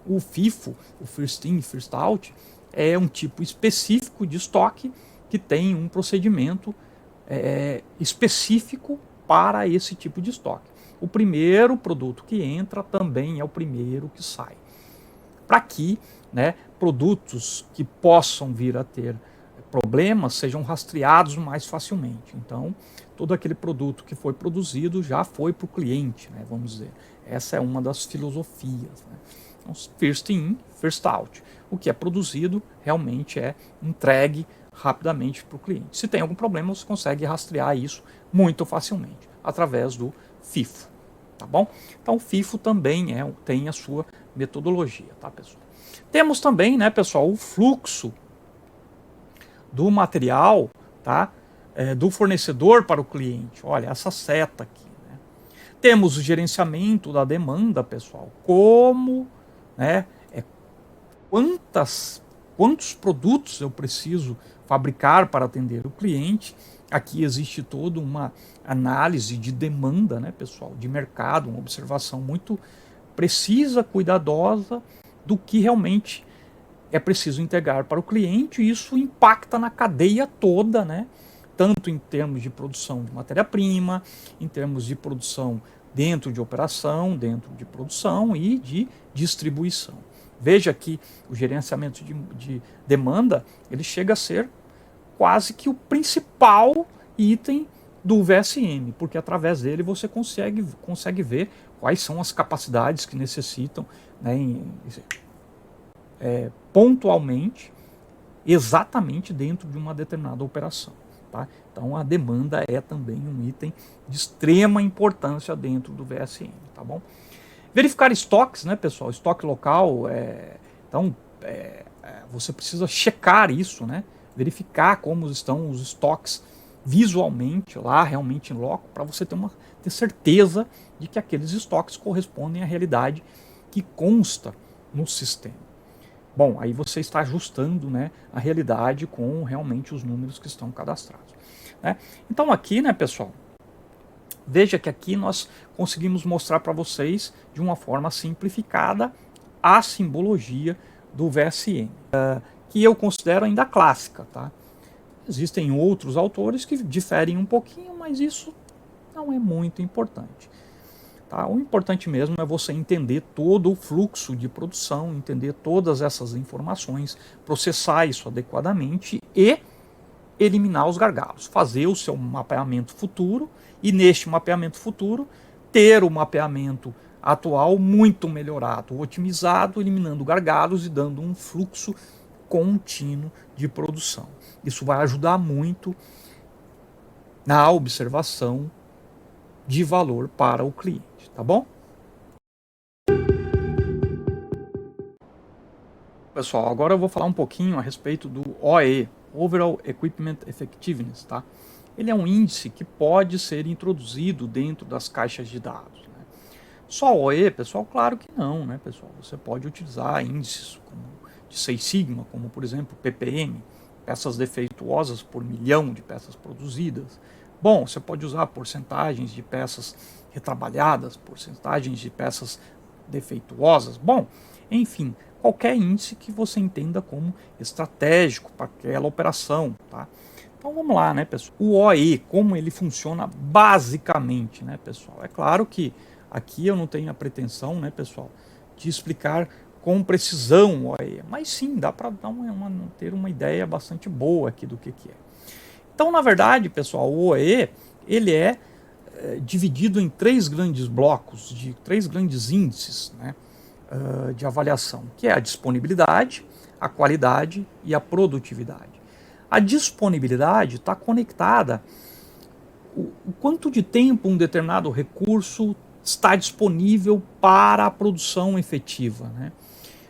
O FIFO, o First in, first out, é um tipo específico de estoque que tem um procedimento específico para esse tipo de estoque. o primeiro produto que entra também é o primeiro que sai. Para que, né, produtos que possam vir a ter problemas sejam rastreados mais facilmente. Então, todo aquele produto que foi produzido já foi para o cliente, né, vamos dizer. Essa é uma das filosofias, né? Então, first in, first out. O que é produzido realmente é entregue rapidamente para o cliente. Se tem algum problema, você consegue rastrear isso muito facilmente através do FIFO, tá bom? Então, o FIFO também tem a sua metodologia, tá, pessoal? Temos também, né, pessoal, o fluxo do material, tá, do fornecedor para o cliente. Olha, essa seta aqui, né? Temos o gerenciamento da demanda, pessoal, como, né, quantos produtos eu preciso fabricar para atender o cliente. Aqui existe toda uma análise de demanda, né, pessoal, de mercado, uma observação muito precisa, cuidadosa do que realmente é preciso entregar para o cliente, e isso impacta na cadeia toda, né, tanto em termos de produção de matéria-prima, em termos de produção dentro de operação, dentro de produção e de distribuição. Veja que o gerenciamento de demanda, ele chega a ser quase que o principal item do VSM, porque através dele você consegue ver quais são as capacidades que necessitam, né, pontualmente, exatamente dentro de uma determinada operação. Tá? Então a demanda é também um item de extrema importância dentro do VSM. Tá bom? Verificar estoques, né, pessoal? Estoque local, então você precisa checar isso, né? Verificar como estão os estoques visualmente lá, realmente em loco, para você ter certeza de que aqueles estoques correspondem à realidade que consta no sistema. Bom, aí você está ajustando, né, a realidade com realmente os números que estão cadastrados, né? Então aqui, né, pessoal, veja que aqui nós conseguimos mostrar para vocês de uma forma simplificada a simbologia do VSM, que eu considero ainda clássica, tá? Existem outros autores que diferem um pouquinho, mas isso não é muito importante. Tá? O importante mesmo é você entender todo o fluxo de produção, entender todas essas informações, processar isso adequadamente e eliminar os gargalos, fazer o seu mapeamento futuro e neste mapeamento futuro ter o mapeamento atual muito melhorado, otimizado, eliminando gargalos e dando um fluxo contínuo de produção. Isso vai ajudar muito na observação de valor para o cliente, tá bom? Pessoal, agora eu vou falar um pouquinho a respeito do OE, Overall Equipment Effectiveness, tá? Ele é um índice que pode ser introduzido dentro das caixas de dados, né? Só OE, pessoal, claro que não, né, pessoal? Você pode utilizar índices como de Seis Sigma, como por exemplo PPM, peças defeituosas por milhão de peças produzidas. Bom, você pode usar porcentagens de peças retrabalhadas, porcentagens de peças defeituosas. Bom, enfim, qualquer índice que você entenda como estratégico para aquela operação, tá? Então vamos lá, né, pessoal? O OE, como ele funciona basicamente, né, pessoal? É claro que aqui eu não tenho a pretensão, né, pessoal, de explicar com precisão o OE, mas sim, dá para ter uma ideia bastante boa aqui do que é. Então, na verdade, pessoal, o OE, ele é dividido em três grandes blocos, de três grandes índices, né, de avaliação, que é a disponibilidade, a qualidade e a produtividade. A disponibilidade está conectada o quanto de tempo um determinado recurso está disponível para a produção efetiva, né?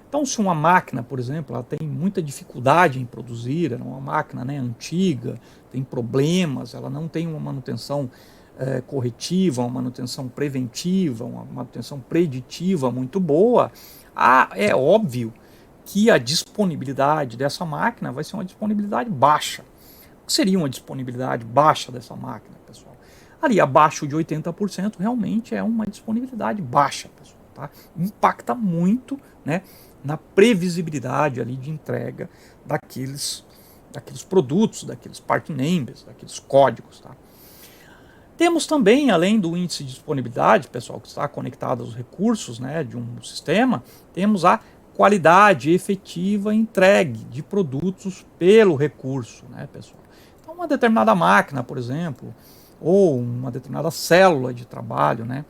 Então, se uma máquina, por exemplo, ela tem muita dificuldade em produzir, é uma máquina, né, antiga, tem problemas, ela não tem uma manutenção corretiva, uma manutenção preventiva, uma manutenção preditiva muito boa, é óbvio que a disponibilidade dessa máquina vai ser uma disponibilidade baixa. O que seria uma disponibilidade baixa dessa máquina, pessoal? Ali abaixo de 80% realmente é uma disponibilidade baixa, pessoal, tá? Impacta muito, né, na previsibilidade ali de entrega daqueles produtos, daqueles part numbers, daqueles códigos, tá? Temos também, além do índice de disponibilidade, pessoal, que está conectado aos recursos, né, de um sistema, temos a qualidade efetiva entregue de produtos pelo recurso, né, pessoal. Então, uma determinada máquina, por exemplo, ou uma determinada célula de trabalho, né,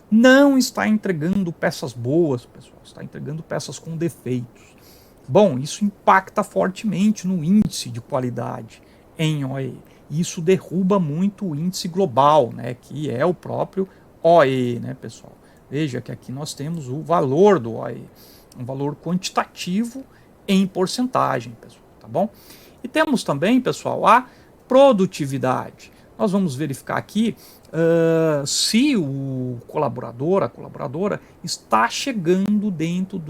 não está entregando peças boas, pessoal, está entregando peças com defeitos. Bom, isso impacta fortemente no índice de qualidade em OE. Isso derruba muito o índice global, né, que é o próprio OE, né, pessoal? Veja que aqui nós temos o valor do OE, um valor quantitativo em porcentagem, pessoal, tá bom? E temos também, pessoal, a produtividade. Nós vamos verificar aqui se o colaborador, a colaboradora, está chegando dentro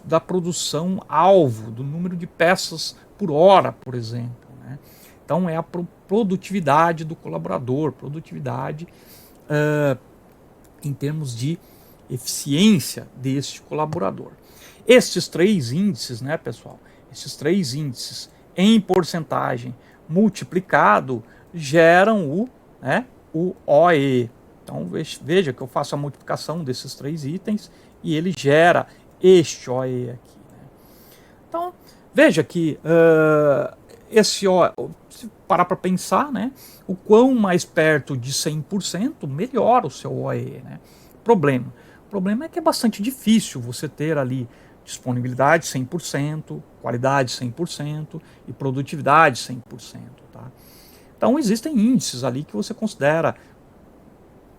da produção alvo, do número de peças por hora, por exemplo, né? Então é a produtividade do colaborador, produtividade em termos de eficiência deste colaborador. Estes três índices, né, pessoal? Esses três índices em porcentagem multiplicado geram o OE. Então veja que eu faço a multiplicação desses três itens e ele gera este OE aqui. Né? Então veja que esse OE, se parar para pensar, né, o quão mais perto de 100%, melhor o seu OE. Né? O problema é que é bastante difícil você ter ali disponibilidade 100%, qualidade 100% e produtividade 100%. Tá? Então existem índices ali que você considera,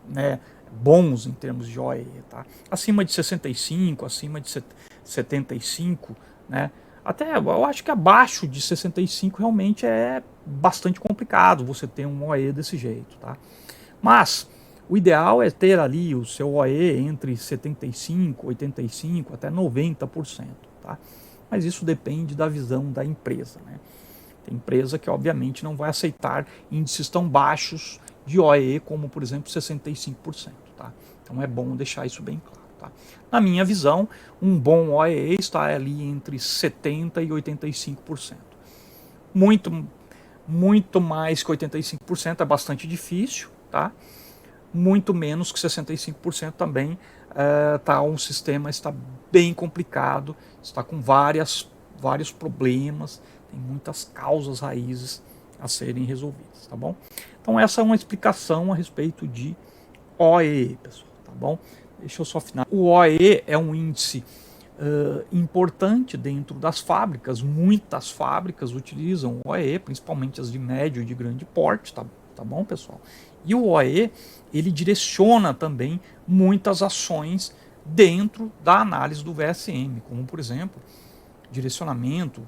né, bons em termos de OE. Tá? Acima de 65, acima de 75, né? Até eu acho que abaixo de 65 realmente é bastante complicado você ter um OE desse jeito. Tá? Mas o ideal é ter ali o seu OE entre 75, 85 até 90%. Tá? Mas isso depende da visão da empresa. Né? Tem empresa que obviamente não vai aceitar índices tão baixos de OE como, por exemplo, 65%. Tá? Então é bom deixar isso bem claro. Tá? Na minha visão, um bom OE está ali entre 70% e 85%. Muito mais que 85% é bastante difícil, tá? Muito menos que 65% também um sistema está bem complicado, está com vários problemas, tem muitas causas raízes a serem resolvidas, tá bom? Então essa é uma explicação a respeito de OE, pessoal, tá bom? Deixa eu só finalizar. O OE é um índice importante dentro das fábricas. Muitas fábricas utilizam o OE, principalmente as de médio e de grande porte, tá bom, pessoal? E o OE, ele direciona também muitas ações dentro da análise do VSM, como, por exemplo, direcionamento,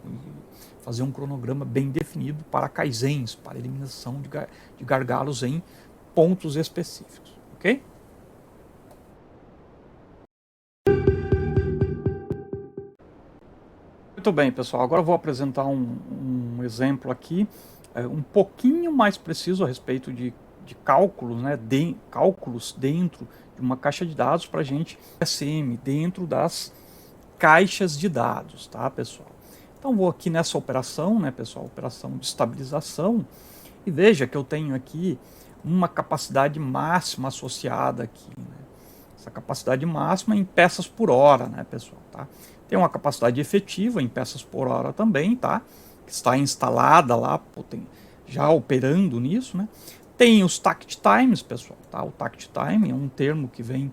fazer um cronograma bem definido para kaizens, para eliminação de gargalos em pontos específicos, ok? Muito bem, pessoal. Agora eu vou apresentar um exemplo aqui, um pouquinho mais preciso a respeito de cálculos, né, cálculos dentro de uma caixa de dados para a gente, SM, dentro das caixas de dados, tá, pessoal? Então vou aqui nessa operação, né, pessoal, operação de estabilização, e veja que eu tenho aqui uma capacidade máxima associada aqui, né? Essa capacidade máxima em peças por hora, né, pessoal, tá? Tem uma capacidade efetiva em peças por hora também, tá? Que está instalada lá, já operando nisso, né? Tem os takt times, pessoal, tá? O takt time é um termo que vem,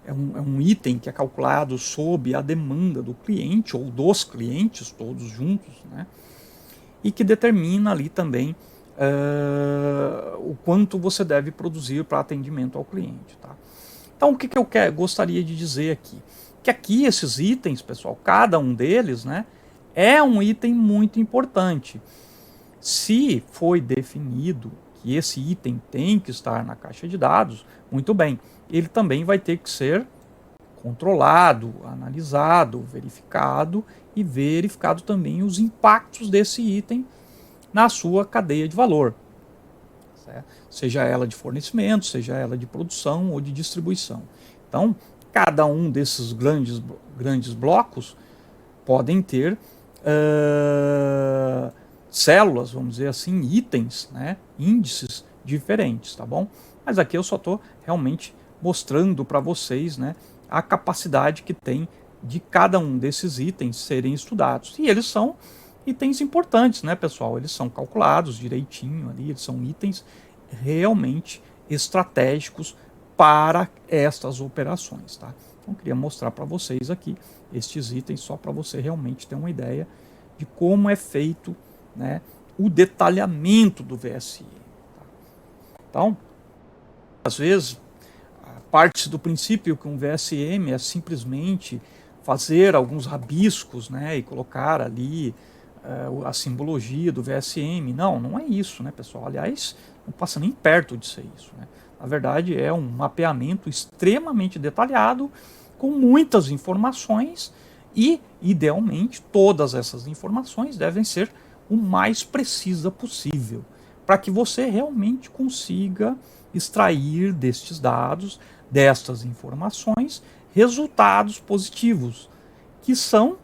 é um item que é calculado sob a demanda do cliente ou dos clientes todos juntos, né? E que determina ali também o quanto você deve produzir para atendimento ao cliente, tá? Então o que eu gostaria de dizer aqui? Que aqui esses itens, pessoal, cada um deles, né, é um item muito importante. Se foi definido que esse item tem que estar na caixa de dados, muito bem, ele também vai ter que ser controlado, analisado, verificado e verificado também os impactos desse item na sua cadeia de valor, certo? Seja ela de fornecimento, seja ela de produção ou de distribuição. Então, cada um desses grandes blocos podem ter células, vamos dizer assim, itens, né, índices diferentes, tá bom? Mas aqui eu só estou realmente mostrando para vocês, né, a capacidade que tem de cada um desses itens serem estudados. E eles são itens importantes, né, pessoal? Eles são calculados direitinho ali, eles são itens realmente estratégicos para estas operações, tá? Então, eu queria mostrar para vocês aqui estes itens só para você realmente ter uma ideia de como é feito, né, o detalhamento do VSM. Tá? Então, às vezes, parte do princípio que um VSM é simplesmente fazer alguns rabiscos, né, e colocar ali a simbologia do VSM. Não, não é isso, né, pessoal? Aliás, não passa nem perto de ser isso, né? Na verdade, é um mapeamento extremamente detalhado, com muitas informações e, idealmente, todas essas informações devem ser o mais precisa possível, para que você realmente consiga extrair destes dados, destas informações, resultados positivos, que são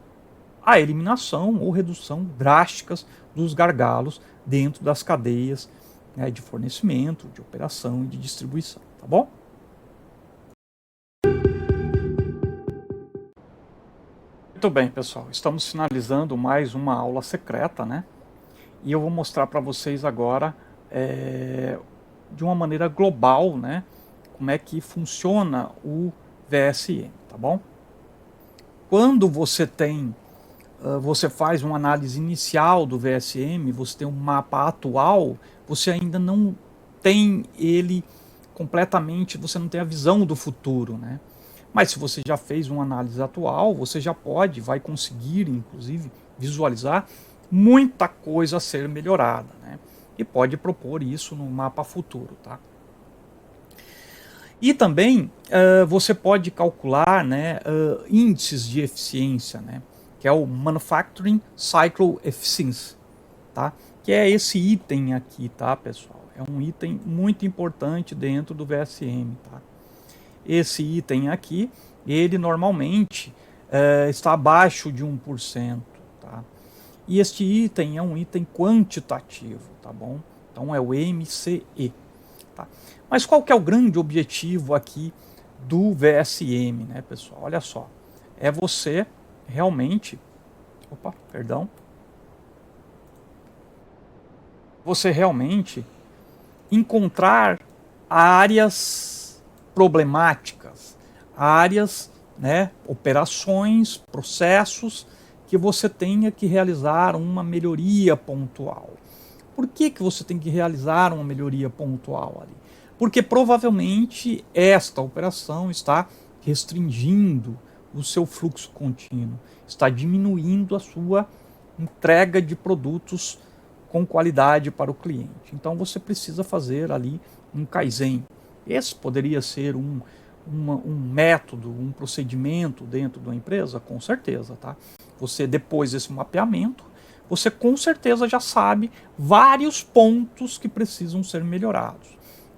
a eliminação ou redução drásticas dos gargalos dentro das cadeias, né, de fornecimento, de operação e de distribuição, tá bom? Muito bem, pessoal, estamos finalizando mais uma aula secreta, né? E eu vou mostrar para vocês agora, de uma maneira global, né, como é que funciona o VSM, tá bom? Quando você tem você faz uma análise inicial do VSM, você tem um mapa atual, você ainda não tem ele completamente, você não tem a visão do futuro, né? Mas se você já fez uma análise atual, você já vai conseguir, inclusive, visualizar muita coisa a ser melhorada, né? E pode propor isso no mapa futuro, tá? E também você pode calcular, né, índices de eficiência, né? Que é o Manufacturing Cycle Efficiency, tá? Que é esse item aqui, tá, pessoal? É um item muito importante dentro do VSM, tá? Esse item aqui, ele normalmente está abaixo de 1%, tá? E este item é um item quantitativo, tá bom? Então é o MCE, tá? Mas qual que é o grande objetivo aqui do VSM, né, pessoal? Olha só, é você realmente, você realmente encontrar áreas problemáticas, áreas, né, operações, processos que você tenha que realizar uma melhoria pontual. Por que você tem que realizar uma melhoria pontual ali? Porque provavelmente esta operação está restringindo o seu fluxo contínuo, está diminuindo a sua entrega de produtos com qualidade para o cliente. Então você precisa fazer ali um Kaizen. Esse poderia ser um método, um procedimento dentro da empresa? Com certeza, tá? Você, depois desse mapeamento, você com certeza já sabe vários pontos que precisam ser melhorados.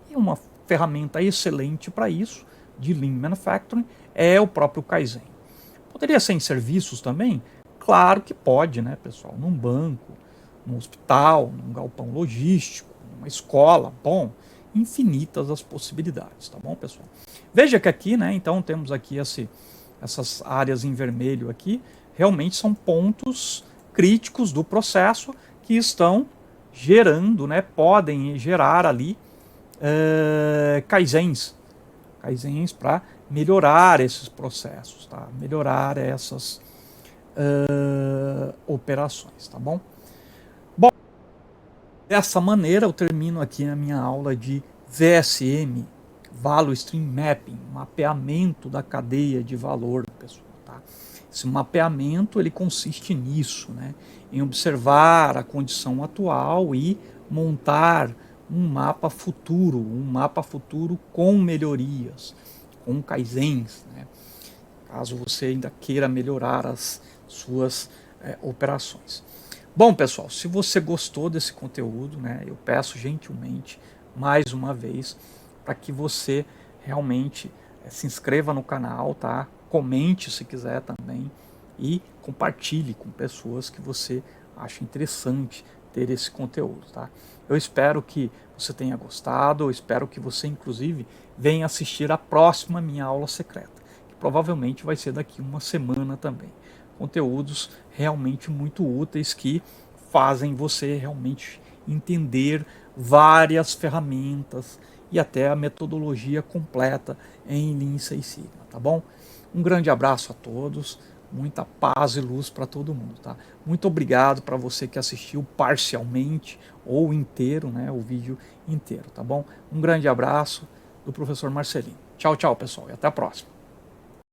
E uma ferramenta excelente para isso, de Lean Manufacturing, é o próprio Kaizen. Poderia ser em serviços também? Claro que pode, né, pessoal? Num banco, num hospital, num galpão logístico, numa escola, bom, infinitas as possibilidades, tá bom, pessoal? Veja que aqui, né, então temos aqui essas áreas em vermelho aqui, realmente são pontos críticos do processo que estão gerando, né, podem gerar ali Kaizens para melhorar esses processos, tá? Melhorar essas operações, tá bom? Bom, dessa maneira eu termino aqui a minha aula de VSM, Value Stream Mapping, mapeamento da cadeia de valor, pessoal, tá? Esse mapeamento ele consiste nisso, né? Em observar a condição atual e montar um mapa futuro com melhorias, com kaizens, né? Caso você ainda queira melhorar as suas operações. Bom, pessoal, se você gostou desse conteúdo, né, eu peço gentilmente, mais uma vez, para que você realmente se inscreva no canal, tá? Comente se quiser também e compartilhe com pessoas que você acha interessante ter esse conteúdo, tá? Eu espero que você tenha gostado, eu espero que você, inclusive, venha assistir a próxima minha aula secreta, que provavelmente vai ser daqui uma semana também. Conteúdos realmente muito úteis que fazem você realmente entender várias ferramentas e até a metodologia completa em Lean Six Sigma, tá bom? Um grande abraço a todos, muita paz e luz para todo mundo, tá? Muito obrigado para você que assistiu parcialmente ou inteiro, né, o vídeo inteiro, tá bom? Um grande abraço do professor Marcelino. Tchau, tchau, pessoal, e até a próxima.